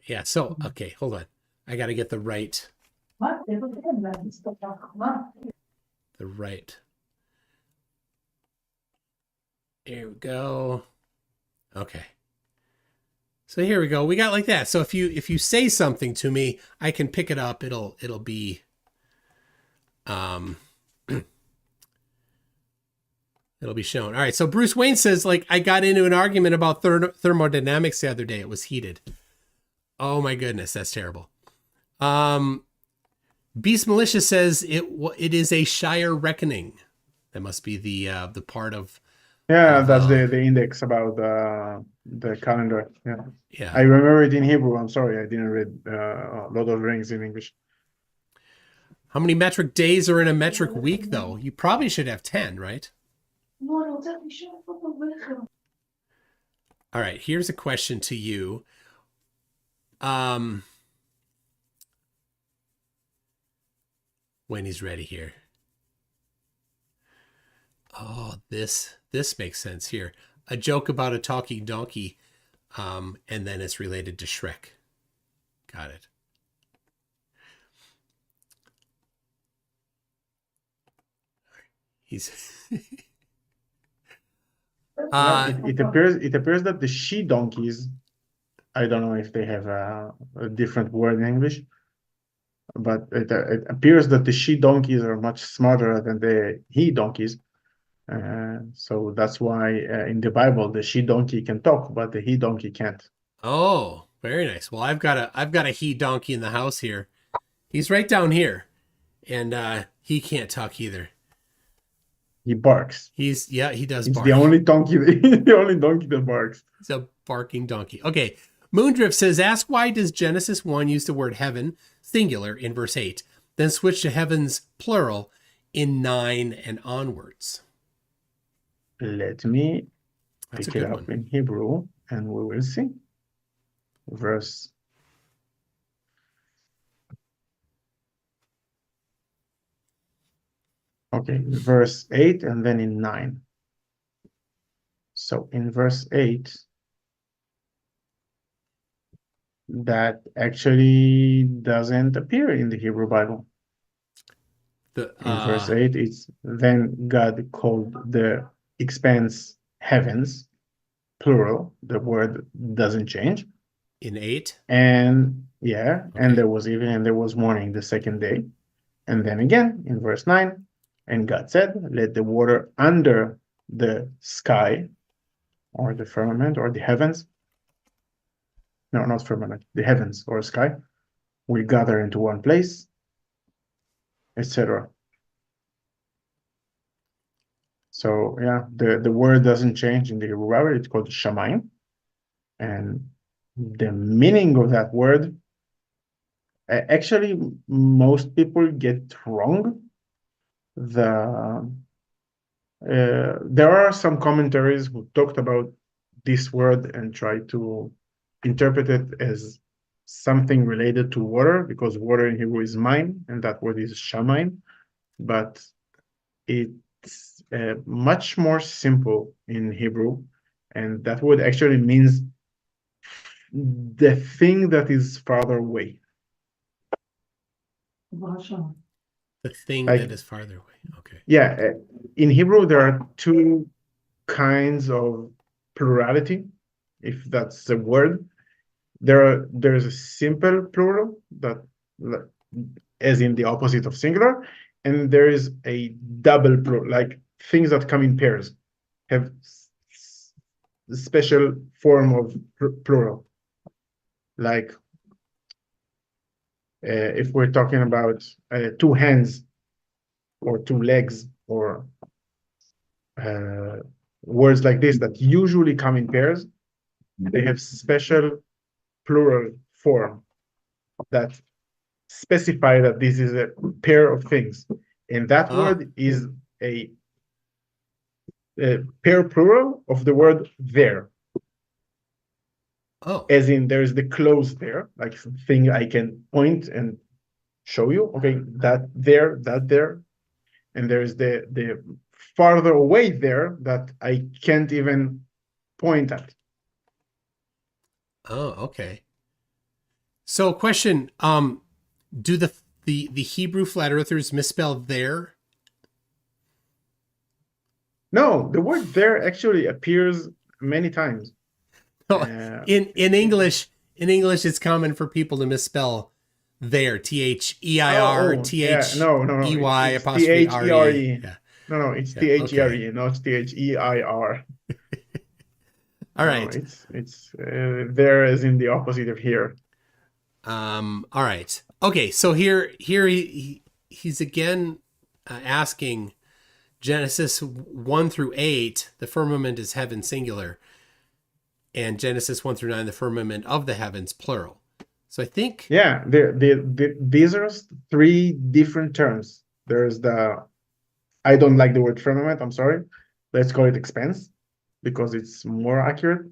Yeah. So okay, hold on. I got to get the right. Here we go. Okay. So here we go. We got like that. So if you say something to me, I can pick it up. It'll be It'll be shown. All right. So Bruce Wayne says, like, I got into an argument about thermodynamics the other day. It was heated. Oh my goodness, that's terrible. Beast Militia says it is a Shire reckoning. That must be the part of. Yeah, that's the index about the calendar. Yeah. Yeah. I remember it in Hebrew. I'm sorry, I didn't read Lord of the Rings in English. How many metric days are in a metric week, though? You probably should have 10, right? All right, here's a question to you. When he's ready here. Oh, this makes sense here. A joke about a talking donkey, and then it's related to Shrek. Got it. He's it appears that the she donkeys, I don't know if they have a different word in English, but it appears that the she donkeys are much smarter than the he donkeys. So that's why in the Bible the she donkey can talk, but the he donkey can't. Oh, very nice. Well, I've got a he donkey in the house here. He's right down here, and he can't talk either. He barks. He does It's bark. the only donkey that barks. It's a barking donkey. Okay. Moondrift says, ask why does Genesis 1 use the word heaven, singular, in verse 8, then switch to heavens, plural, in 9 and onwards? Let me That's pick it up in Hebrew, and we will see. Verse. Okay, verse 8 and then in 9. So in verse 8, that actually doesn't appear in the Hebrew Bible. In verse 8, it's then God called the expanse heavens, plural. The word doesn't change. In 8? And yeah, okay. And there was evening and there was morning the second day. And then again in verse 9, and God said, let the water under the sky or the firmament or the heavens, no, not firmament, the heavens or sky, will gather into one place, etc. So yeah, the word doesn't change in the Hebrew Bible. It's called shamayim. And the meaning of that word, actually, most people get wrong. There are some commentaries who talked about this word and tried to interpret it as something related to water, because water in Hebrew is mine, and that word is shamayim. But it's much more simple in Hebrew, and that word actually means the thing that is farther away. The thing that is farther away. Okay. Yeah, in Hebrew there are two kinds of plurality, if that's the word. There's a simple plural, that as in the opposite of singular, and there is a double plural, like things that come in pairs have a special form of plural. Like if we're talking about 2 hands or 2 legs, or words like this that usually come in pairs, they have special plural form that specify that this is a pair of things. And that word is a pair plural of the word there. Oh. As in there's the close there, like something I can point and show you. Okay, that there. And there's the farther away there that I can't even point at. Oh, okay. So question, do the Hebrew flat earthers misspell there? No, the word there actually appears many times. In English, it's common for people to misspell there, THEIR, THEY, no. apostrophe RE. THERE. Yeah. No, it's Yeah, okay. T-H-E-R-E, not T-H-E-I-R. All No, right. it's there as in the opposite of here. All right. Okay, so he's again asking Genesis 1 through 8, the firmament is heaven singular, and Genesis 1 through 9, the firmament of the heavens plural. So I think Yeah, these are three different terms. There's I don't like the word firmament, I'm sorry. Let's call it expanse because it's more accurate.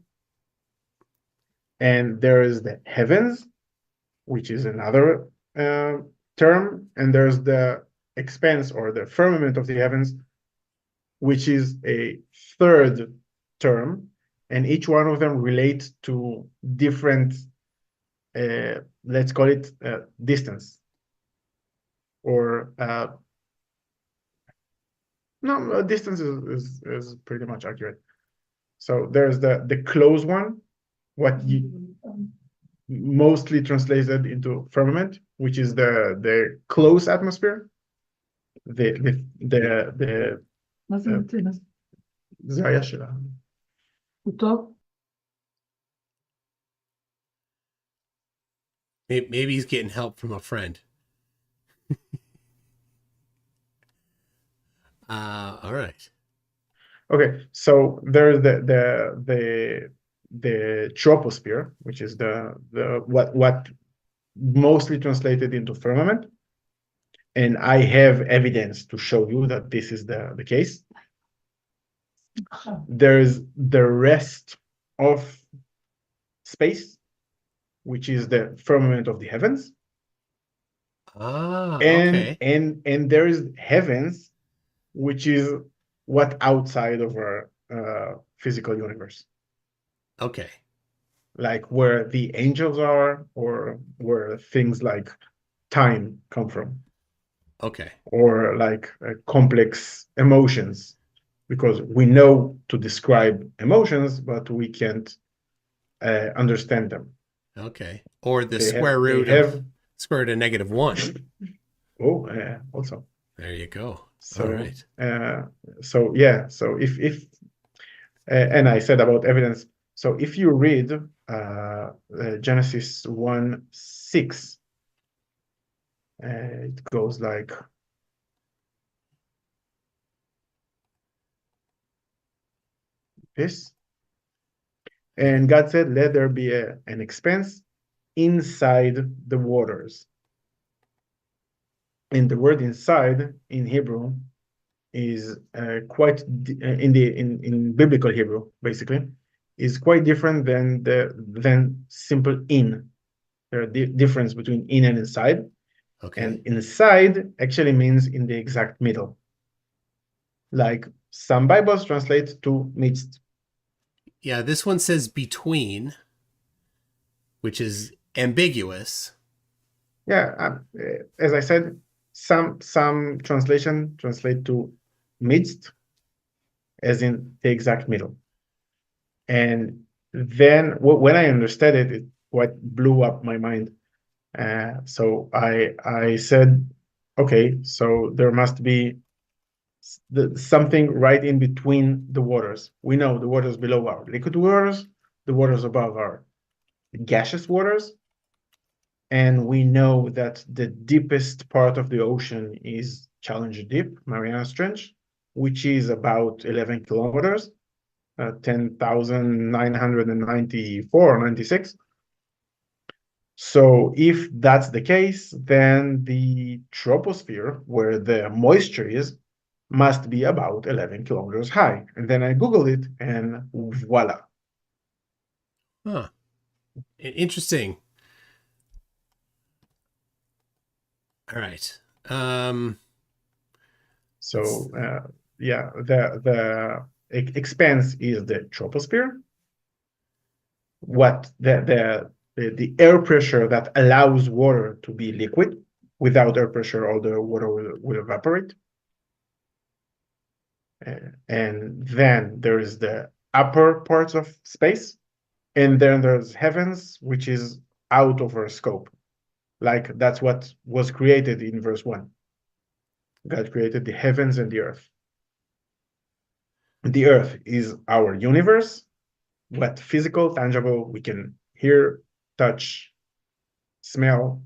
And there is the heavens, which is another term, and there's the expanse or the firmament of the heavens, which is a third term, and each one of them relates to different, let's call it distance, or no, distance is pretty much accurate. So there's the close one, what you mostly translated into firmament, which is the close atmosphere. the מה זה נותן? אז זה היה שלה. הוא טוב? maybe he's getting help from a friend. All right. Okay, so there's the troposphere, which is the what mostly translated into firmament, and I have evidence to show you that this is the case. There's the rest of space, which is the firmament of the heavens, Okay. and there is heavens, which is what outside of our physical universe, Okay. like where the angels are, or where things like time come from, Okay. or like complex emotions, because we know to describe emotions, but we can't understand them. Okay. Or the They square root of square root of -1. Oh, also. There you go. So, all right. So yeah, so if and I said about evidence. So if you read Genesis 1:6, it goes like this. And God said, "Let there be an expanse inside the waters." And the word "inside" in Hebrew is quite in biblical Hebrew, basically, is quite different than simple "in." There are difference between "in" and "inside." Okay. And "inside" actually means in the exact middle. Like some Bibles translate to midst. Yeah, this one says between, which is ambiguous. Yeah, as I said, some translation translate to midst, as in the exact middle. And then when I understood it, it quite blew up my mind. So I said, okay, so there must be something right in between the waters. We know the waters below are liquid waters, the waters above are gaseous waters, and we know that the deepest part of the ocean is Challenger Deep, Marianas Trench, which is about 11 kilometers, 10,994 or 96. So if that's the case, then the troposphere, where the moisture is, must be about 11 kilometers high. And then I Googled it, and voila. Huh. Interesting. All right. So yeah, the expanse is the troposphere. What the air pressure that allows water to be liquid. Without air pressure, all the water will evaporate. And then there is the upper parts of space, and then there's heavens, which is out of our scope. Like that's what was created in verse 1. God created the heavens and the earth. the Earth is our universe, what physical, tangible, we can hear, touch, smell,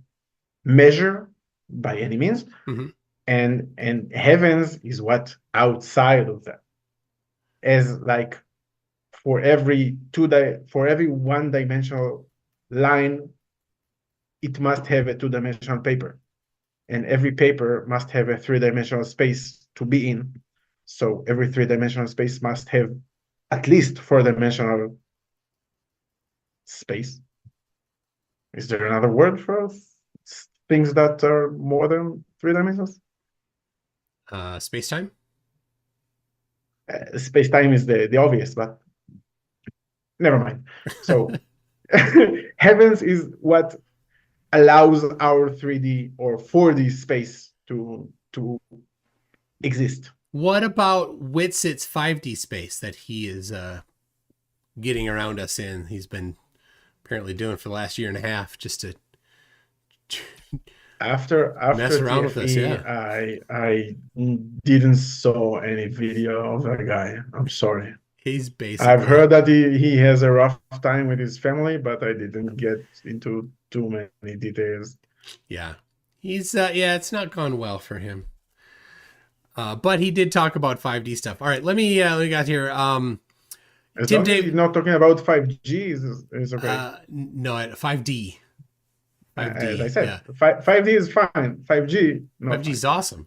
measure by any means, Mhm. and heavens is what outside of that. As like for every one-dimensional line, it must have a two-dimensional paper, and every paper must have a three-dimensional space to be in. So every three-dimensional space must have at least four-dimensional space. Is there another word for things that are more than three dimensions? Space-time? Space-time is the obvious, but never mind. So heavens is what allows our 3D or 4D space to exist. What about Witsit's 5D space that he is getting around us in? He's been apparently doing for the last year and a half just to After mess around with us. TFE, Yeah, I didn't saw any video of that guy. I'm sorry. he's basically. I've heard that he has a rough time with his family, but I didn't get into too many details. Yeah, he's it's not gone well for him. But he did talk about 5D stuff. All right, let me got here. As Tim long as Dave- he's not talking about 5G, is okay. No, 5D. 5D. As I said, yeah. 5D is fine. 5G, no. 5G is awesome.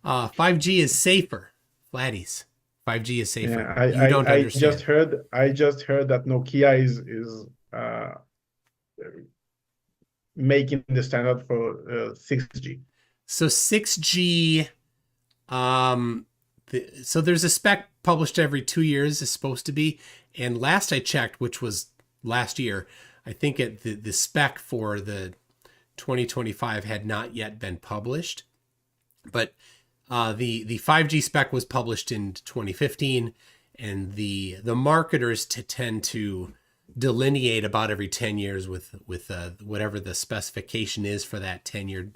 5G is safer. Flatties. 5G is safer. Yeah, You don't I understand. I just heard that Nokia is making the standard for 6G. So 6G, so there's a spec published every 2 years, is supposed to be. And last I checked, which was last year, I think the spec for the 2025 had not yet been published. But the 5G spec was published in 2015, and the marketers tend to delineate about every 10 years with whatever the specification is for that 10-year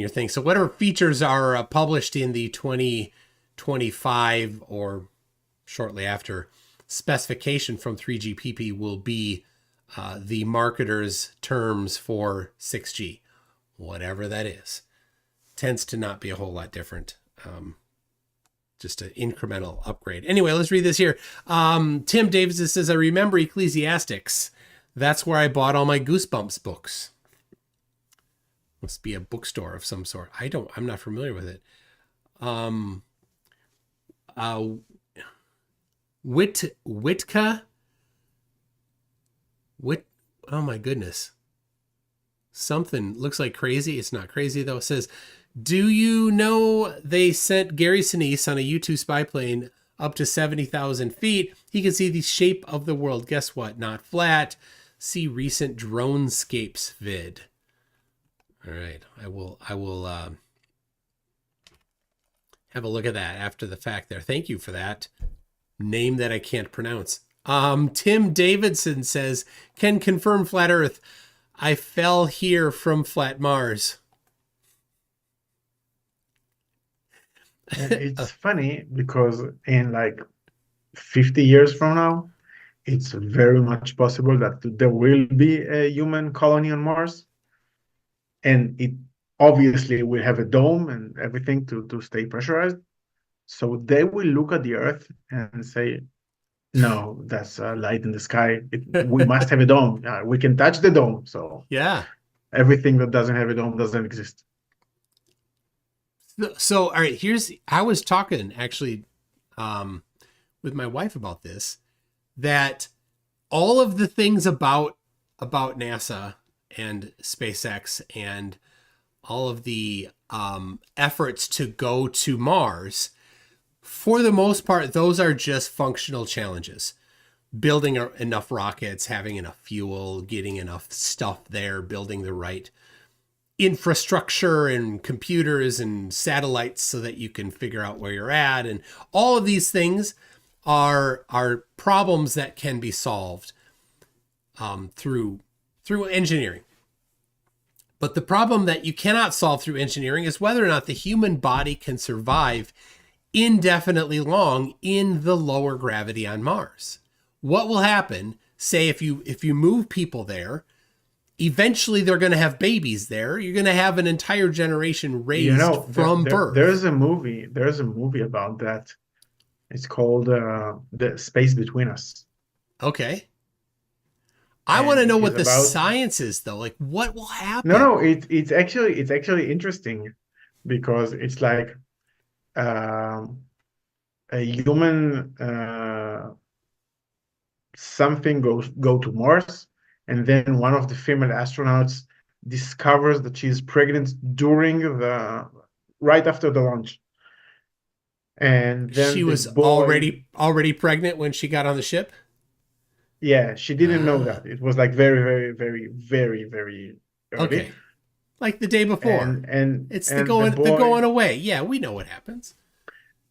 thing. So whatever features are published in the 2025 or shortly after specification from 3GPP will be the marketer's terms for 6G, whatever that is. Tends to not be a whole lot different. Just an incremental upgrade. Anyway, let's read this here. Tim Davis says, I remember Ecclesiastics. That's where I bought all my Goosebumps books. Must be a bookstore of some sort. I'm not familiar with it. Witka? Oh my goodness. Something looks like crazy. It's not crazy though. It says, do you know they sent Gary Sinise on a U-2 spy plane up to 70,000 feet? He can see the shape of the world. Guess what? Not flat. See recent Dronescapes vid. All right. I will have a look at that after the fact there. Thank you for that name that I can't pronounce. Tim Davidson says, can confirm flat Earth. I fell here from flat Mars. And it's funny because in like 50 years from now, it's very much possible that there will be a human colony on Mars. And it obviously will have a dome and everything to stay pressurized. So they will look at the Earth and say, no, that's a light in the sky. We must have a dome. We can touch the dome. So Yeah. everything that doesn't have a dome doesn't exist. So, all right, I was talking actually with my wife about this, that all of the things about NASA and SpaceX and all of the efforts to go to Mars, for the most part, those are just functional challenges. Building enough rockets, having enough fuel, getting enough stuff there, building the right infrastructure and computers and satellites so that you can figure out where you're at. And all of these things are problems that can be solved through engineering. But the problem that you cannot solve through engineering is whether or not the human body can survive indefinitely long in the lower gravity on Mars. What will happen, say if you move people there, eventually they're going to have babies there. You're going to have an entire generation raised from birth. There's a movie about that. It's called The Space Between Us. Okay. I want to know what the science is, though. Like, what will happen? No, it's actually interesting, because it's like a human something go to Mars, and then one of the female astronauts discovers that she's pregnant right after the launch. And then she was already pregnant when she got on the ship? Yeah, she didn't know that. It was like very, very, very, very, very early. Okay. Like the day before. And it's the going away. Yeah, we know what happens.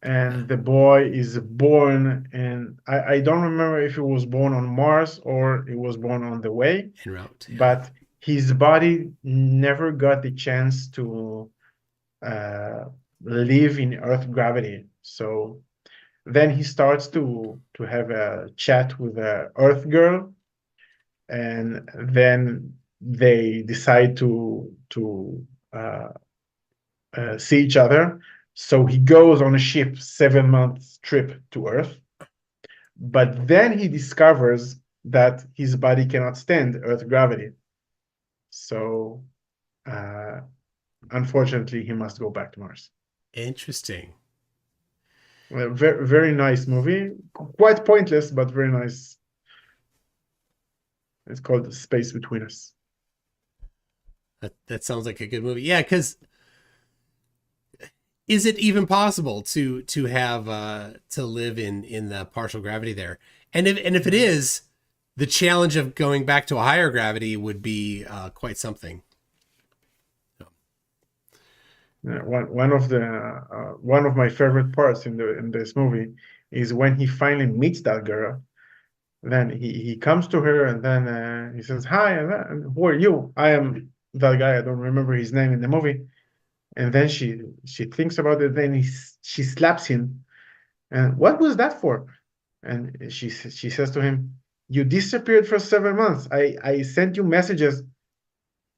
And the boy is born, and I don't remember if he was born on Mars or he was born on the way. En route. Yeah. But his body never got the chance to live in Earth gravity. So then he starts to have a chat with a Earth girl, and then they decide to see each other. So he goes on a ship, 7 months trip to Earth, but then he discovers that his body cannot stand Earth gravity. So unfortunately, he must go back to Mars. Interesting. Well, very, very nice movie. Quite pointless, but very nice. It's called The Space Between Us. That sounds like a good movie. Yeah, because is it even possible to have to live in the partial gravity there? And if it is, the challenge of going back to a higher gravity would be quite something. One of my favorite parts in this movie is when he finally meets that girl. Then he comes to her, and then he says, "Hi, and who are you?" "I am that guy." I don't remember his name in the movie. And then she thinks about it. Then she slaps him. And what was that for? And she says to him, "You disappeared for 7 months. I sent you messages."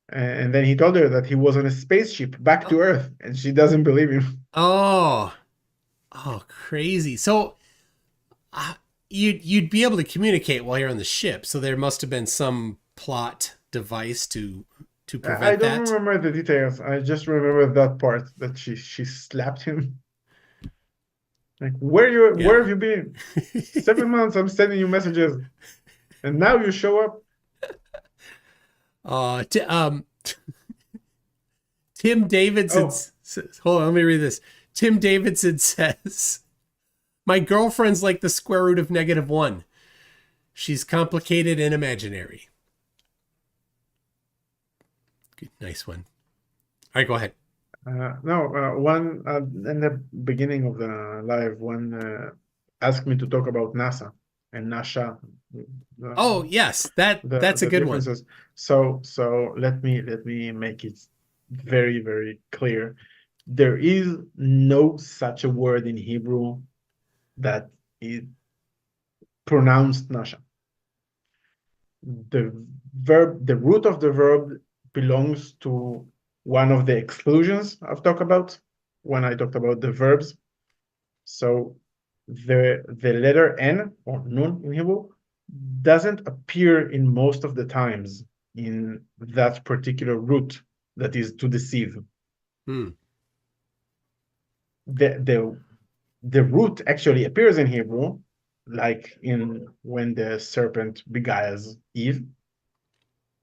And then he told her that he was on a spaceship back to Earth, and she doesn't believe him. Oh, crazy! So you'd be able to communicate while you're on the ship. So there must have been some plot device to prevent that. I don't remember the details. I just remember that part, that she slapped him. Like, where have you been? 7 months I'm sending you messages, and now you show up. Tim Davidson says, hold on, let me read this. Tim Davidson says, "My girlfriend's like the square root of -1. She's complicated and imaginary." Good, nice one. All right, go ahead. One in the beginning of the live, one asked me to talk about NASA and NASA. Yes, that's a good one. So let me make it very, very clear. There is no such a word in Hebrew that is pronounced nasha. The root of the verb belongs to one of the exclusions I've talked about when I talked about the verbs. So the letter N, or Nun in Hebrew, doesn't appear in most of the times in that particular root, that is to deceive. The root actually appears in Hebrew, like when the serpent beguiles Eve,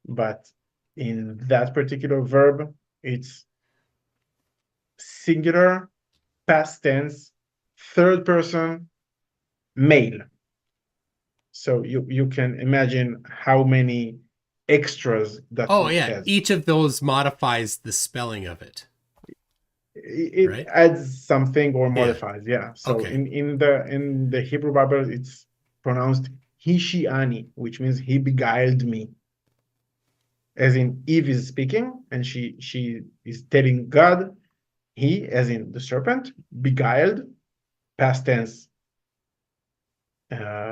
but in that particular verb, it's singular, past tense, third person, male. So you can imagine how many extras that has. Each of those modifies the spelling of it. It right? adds something or modifies, So Okay. in the Hebrew Bible, it's pronounced Hishiani, which means he beguiled me. As in Eve is speaking, and she is telling God, he, as in the serpent, beguiled, past tense,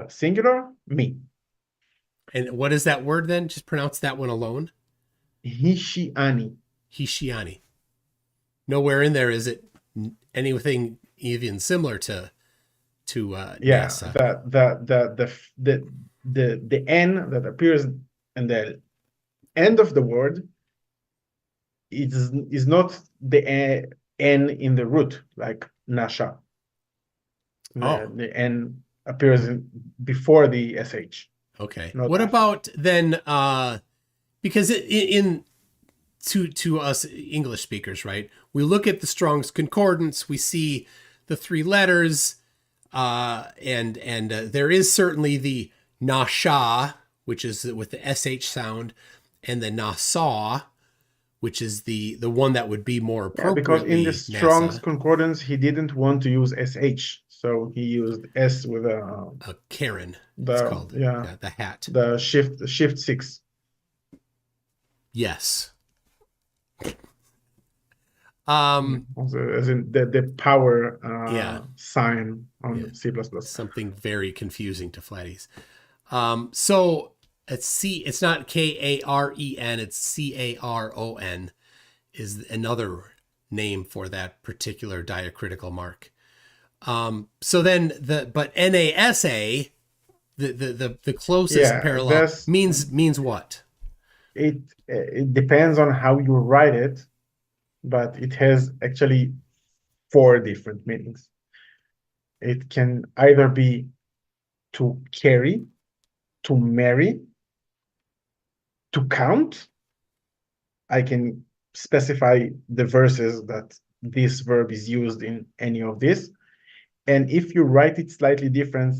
singular, me. And what is that word then? Just pronounce that one alone. He, she, ani. Hishiani. Nowhere in there is it anything even similar to Yeah, NASA. the N that appears in the end of the word is not the N in the root, like Nasha. The N appears before the SH. Okay. Not What after. about then? Because to us English speakers, right? We look at the Strong's Concordance, we see the three letters, and there is certainly the Nasha, which is with the SH sound, and the Nassau, which is the one that would be more Yeah, because appropriately in the Strong's NASA. Concordance, he didn't want to use SH, so he used S with A Karen, it's called. yeah, the hat. the shift 6. Yes. As in the power Yeah. sign on Yeah. C++. Something very confusing to flatties. So it's not Karen, it's Caron is another name for that particular diacritical mark. So then but NASA, the closest parallel means what? It depends on how you write it, but it has actually 4 different meanings. It can either be to carry, to marry, to count. I can specify the verses that this verb is used in any of this. And if you write it slightly different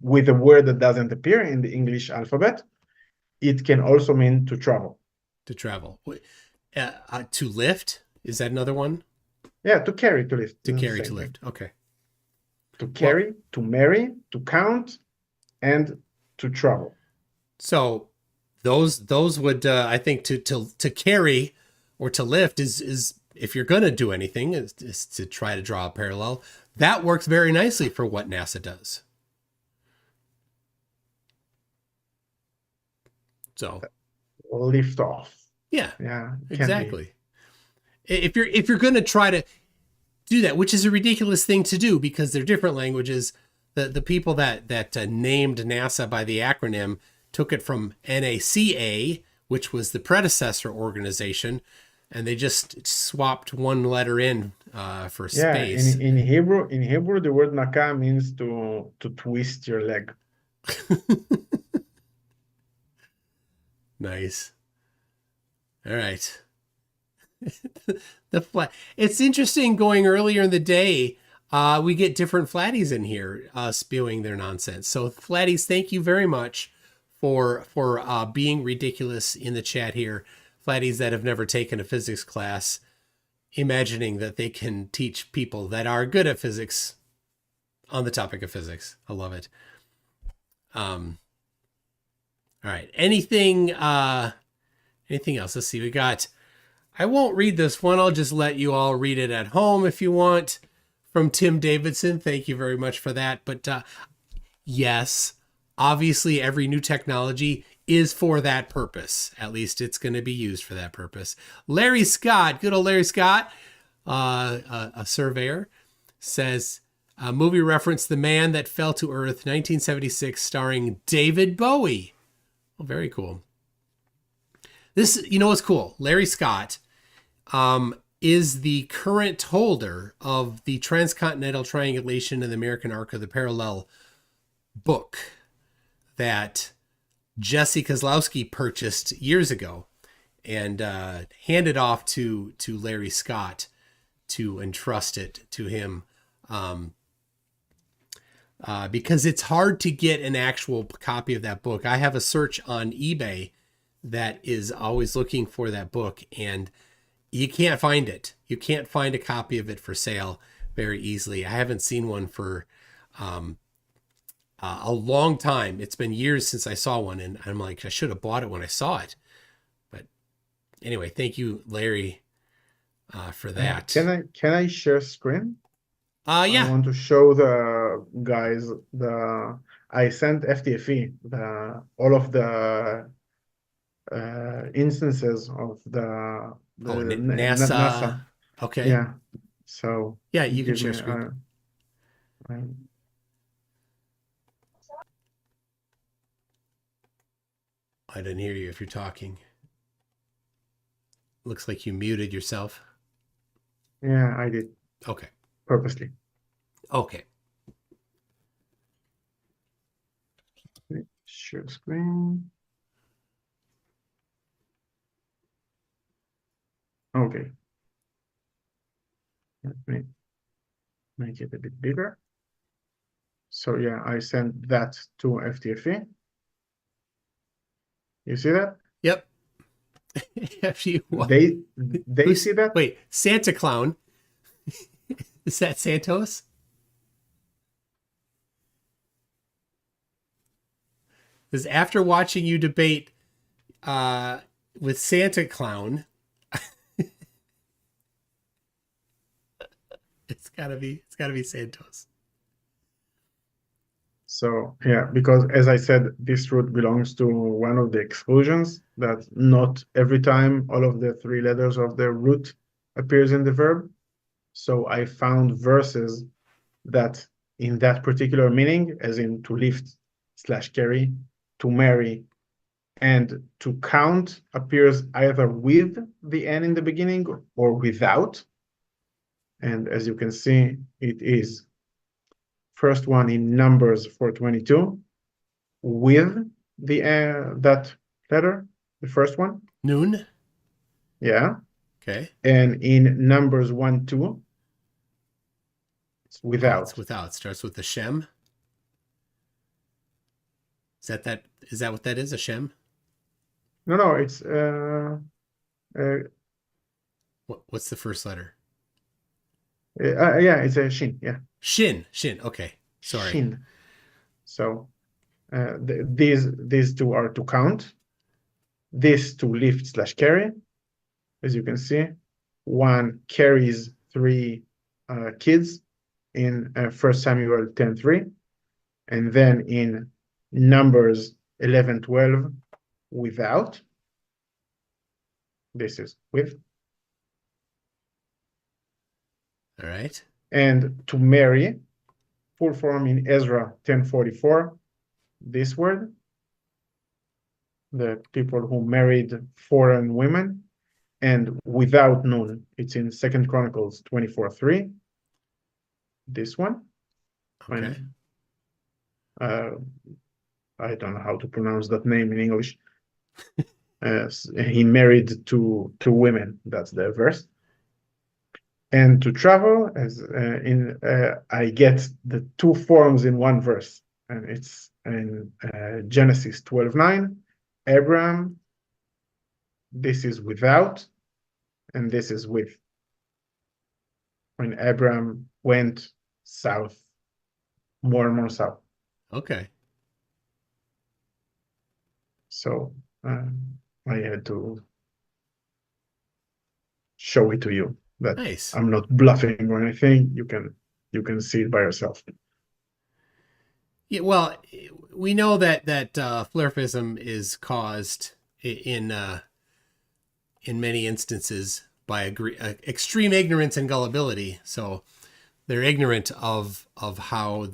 with a word that doesn't appear in the English alphabet, it can also mean to travel. To travel. To lift? Is that another one? Yeah, to carry, to lift. To carry, to lift. Okay. To carry, to marry, to count, and to travel. So those would I think to carry or to lift is if you're going to do anything is to try to draw a parallel. That works very nicely for what NASA does. So lift off. Yeah. Yeah. Exactly. If you're going to try to do that, which is a ridiculous thing to do because they're different languages, the people that named NASA by the acronym took it from NACA, which was the predecessor organization, and they just swapped one letter in for space. In Hebrew, the word naka means to twist your leg. Nice. All right. It's interesting going earlier in the day. We get different flatties in here spewing their nonsense. So flatties, thank you very much for being ridiculous in the chat here. Flatties that have never taken a physics class, imagining that they can teach people that are good at physics on the topic of physics. I love it. All right. Anything else? Let's see. We got, I won't read this one. I'll just let you all read it at home if you want. From Tim Davidson. Thank you very much for that. But yes, obviously every new technology is for that purpose. At least it's going to be used for that purpose. Larry Scott, good old Larry Scott, a surveyor, says, a movie reference The Man That Fell to Earth, 1976, starring David Bowie. Oh, very cool. This, you know what's cool? Larry Scott is the current holder of the Transcontinental Triangulation and the American Arc of the Parallel book that Jesse Kozlowski purchased years ago and handed off to Larry Scott to entrust it to him because it's hard to get an actual copy of that book. I have a search on eBay that is always looking for that book, and you can't find it. You can't find a copy of it for sale very easily. I haven't seen one for a long time. It's been years since I saw one, and I'm like, I should have bought it when I saw it. But anyway, thank you, Larry, for that. Can I share screen? I Yeah. want to show the guys I sent FTFE all of the instances of the NASA. Okay. Yeah. So Yeah, you can give share me screen. I didn't hear you if you're talking. Looks like you muted yourself. yeah, I did Okay. purposely. Okay. Share screen. Okay. Let me make it a bit bigger. So yeah, I sent that to FTFE. You see that? Yep. If you want. They see that? Wait, Santa Clown. Is that Santos? Because after watching you debate with Santa Clown, it's gotta be Santos. So yeah, because as I said, this root belongs to one of the exclusions that not every time all of the three letters of the root appears in the verb. So I found verses that in that particular meaning, as in to lift / carry, to marry, and to count appears either with the N in the beginning or without. And as you can see, it is first one in Numbers 4:22 with the that letter, the first one. Noon. Yeah. Okay. And in Numbers 1:2, it's without. Oh, it's without. It starts with the Shem. Is that what that is? A Shem? No, it's What's the first letter? yeah, it's a shin. Yeah. Shin. Okay. Sorry. Shin. So these two are to count. This to lift / carry. As you can see, one carries 3 kids in 1 Samuel 10:3, and then in Numbers 11:12 without. This is with. All right. And to marry, full form in Ezra 10:44, this word, the people who married foreign women, and without noon, it's in 2 Chronicles 24:3, this one. Okay. I don't know how to pronounce that name in English. He married two women, that's the verse. And to travel, as I get the 2 forms in one verse, and it's in Genesis 12:9. Abraham, this is without, and this is with. When Abraham went south, more and more south. Okay. So I had to show it to you. That Nice. I'm not bluffing or anything. You can see it by yourself. Yeah, well, we know that flurfism is caused in many instances by extreme ignorance and gullibility. So they're ignorant of how,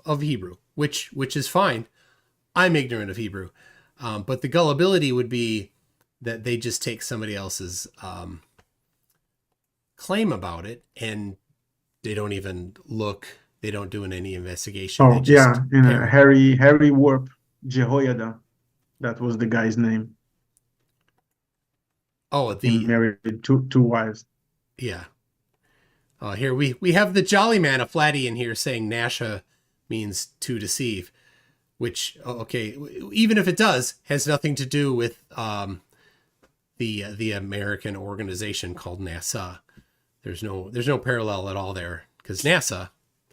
of Hebrew, which is fine. I'm ignorant of Hebrew, but the gullibility would be that they just take somebody else's claim about it, and they don't even look. They don't do any investigation. Oh, they just Harry Warp Jehoiada. That was the guy's name. Oh, he married two wives. Yeah. Here we have the jolly man, a flatty in here, saying Nasha means to deceive, which, okay, even if it does, has nothing to do with the American organization called NASA. There's no parallel at all there, because NASA,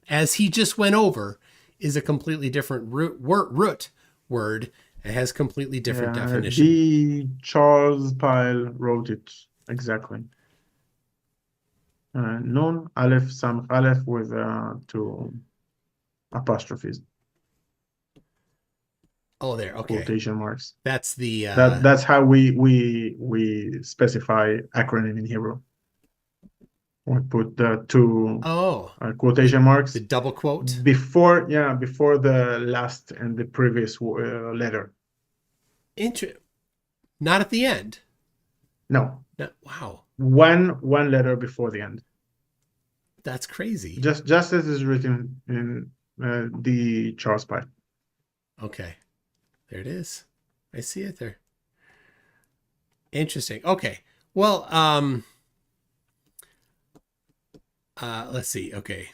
as he just went over, is a completely different root word. It has completely different definition. Charles Pyle wrote it exactly. Nun, Aleph, Samach Aleph with 2 apostrophes, Oh, there. Okay. quotation marks. That's the That's how we specify acronym in Hebrew. We put the 2 quotation marks the double quote. before the last and the previous letter. Not at the end. No. Wow. One letter before the end. That's crazy. Just as is written in the Charles Pye. Okay. There it is. I see it there. Interesting. Okay. Well, let's see. Okay.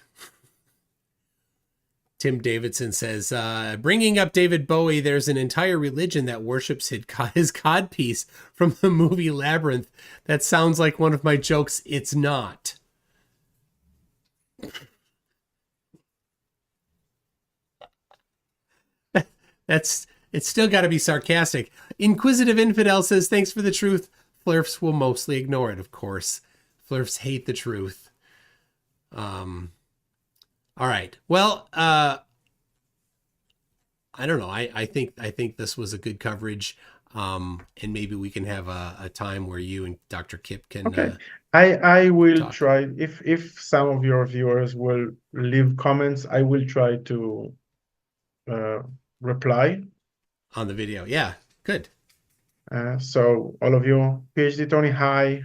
Tim Davidson says, bringing up David Bowie, there's an entire religion that worships his codpiece from the movie Labyrinth. That sounds like one of my jokes. It's not. It's still got to be sarcastic. Inquisitive Infidel says, thanks for the truth. Flirfs will mostly ignore it, of course. Flirfs hate the truth. All right. Well, I don't know. I think this was a good coverage. And maybe we can have a time where you and Dr. Kip can. Okay. I will talk. try, if some of your viewers will leave comments, I will try to reply On the video. Yeah, good. So all of you, PhD Tony, hi.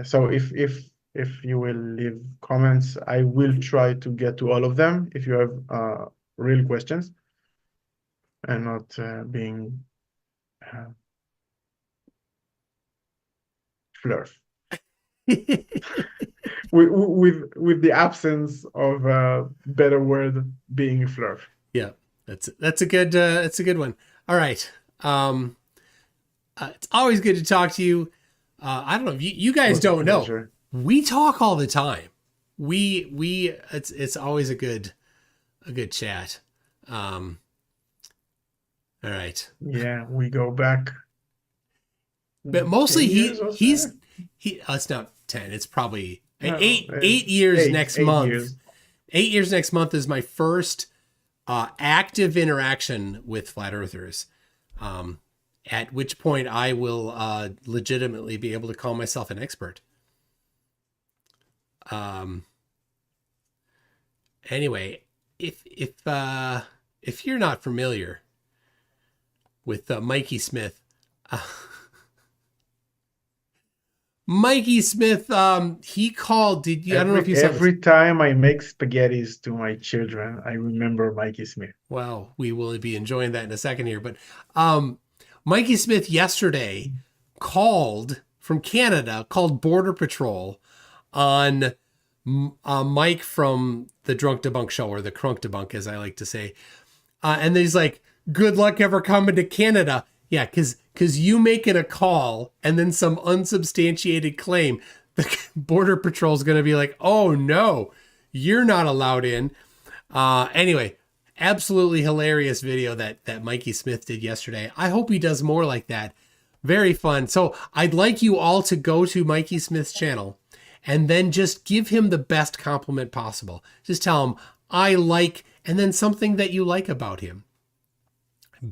So if you will leave comments, I will try to get to all of them if you have real questions and not being flirf. with the absence of a better word, being flirf. Yeah, that's a good one. All right. It's always good to talk to you. I don't know if you guys don't know. Sure. We talk all the time. It's always a good chat. All right. Yeah, we go back. But mostly 10 years or so? it's not 10. It's probably No, 8 years next month. years. 8 years next month is my first active interaction with flat earthers. At which point I will legitimately be able to call myself an expert. Anyway, if you're not familiar with Mikey Smith, Mikey Smith, he called. I don't know if you saw this. Every time I make spaghettis to my children, I remember Mikey Smith. Well, we will be enjoying that in a second here, but Mikey Smith yesterday called from Canada, called Border Patrol on Mike from the Drunk Debunk show, or the Crunk Debunk, as I like to say. And then he's like, good luck ever coming to Canada. Yeah, because you making a call and then some unsubstantiated claim, the Border Patrol is going to be like, oh no, you're not allowed in. Anyway, absolutely hilarious video that Mikey Smith did yesterday. I hope he does more like that. Very fun. So I'd like you all to go to Mikey Smith's channel and then just give him the best compliment possible. Just tell him, I like, and then something that you like about him.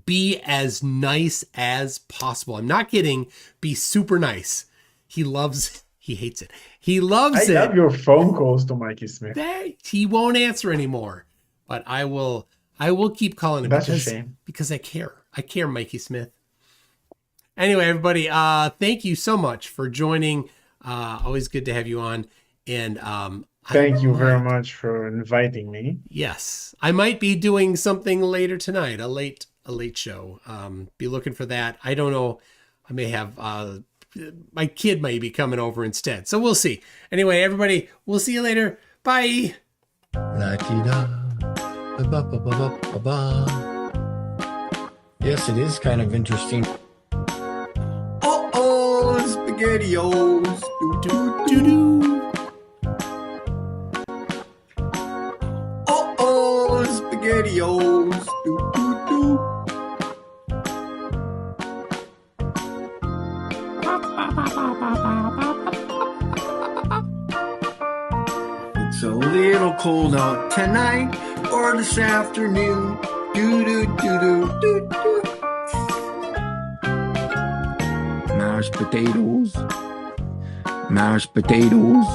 Be as nice as possible. I'm not kidding. Be super nice. He hates it. He loves it. I love your phone calls to Mikey Smith. He won't answer anymore, but I will keep calling him. That's a shame. Because I care. I care, Mikey Smith. Anyway, everybody, thank you so much for joining. Always good to have you on. And thank you very much for inviting me. Yes, I might be doing something later tonight, a late show. Be looking for that. I don't know. I may have my kid may be coming over instead, so we'll see. Anyway, everybody, we'll see you later. Bye. Yes, it is kind of interesting. SpaghettiOs. Do. SpaghettiOs. little cold out tonight or this afternoon. Do do do do do do. Mashed potatoes. Mashed potatoes.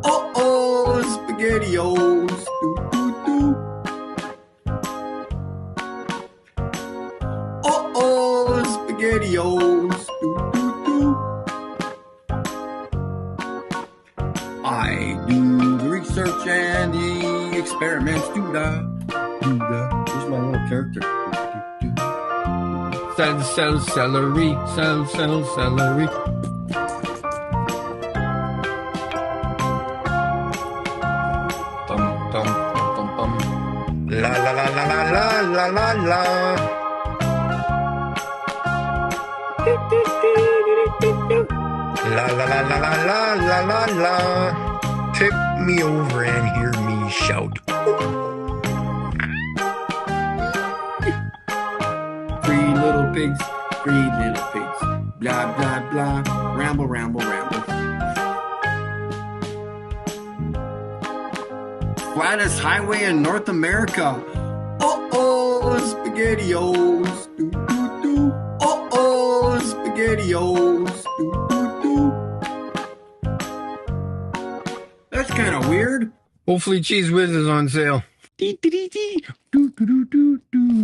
Oh, SpaghettiOs. Do do do. Oh, SpaghettiOs. Do do do. I do the research and the experiments. Do da. Here's my little character. Sell celery. Sell celery. Bum bum bum bum. La la la la la la la la la. La la la la la la la la la. Tip me over and hear me shout. Three little pigs, blah blah blah, ramble ramble ramble. Flattest highway in North America. Oh, SpaghettiOs. Do do do. Oh, SpaghettiOs. Do do do. That's kind of weird. Hopefully Cheese Whiz is on sale. Dee dee dee dee. Do do do do do.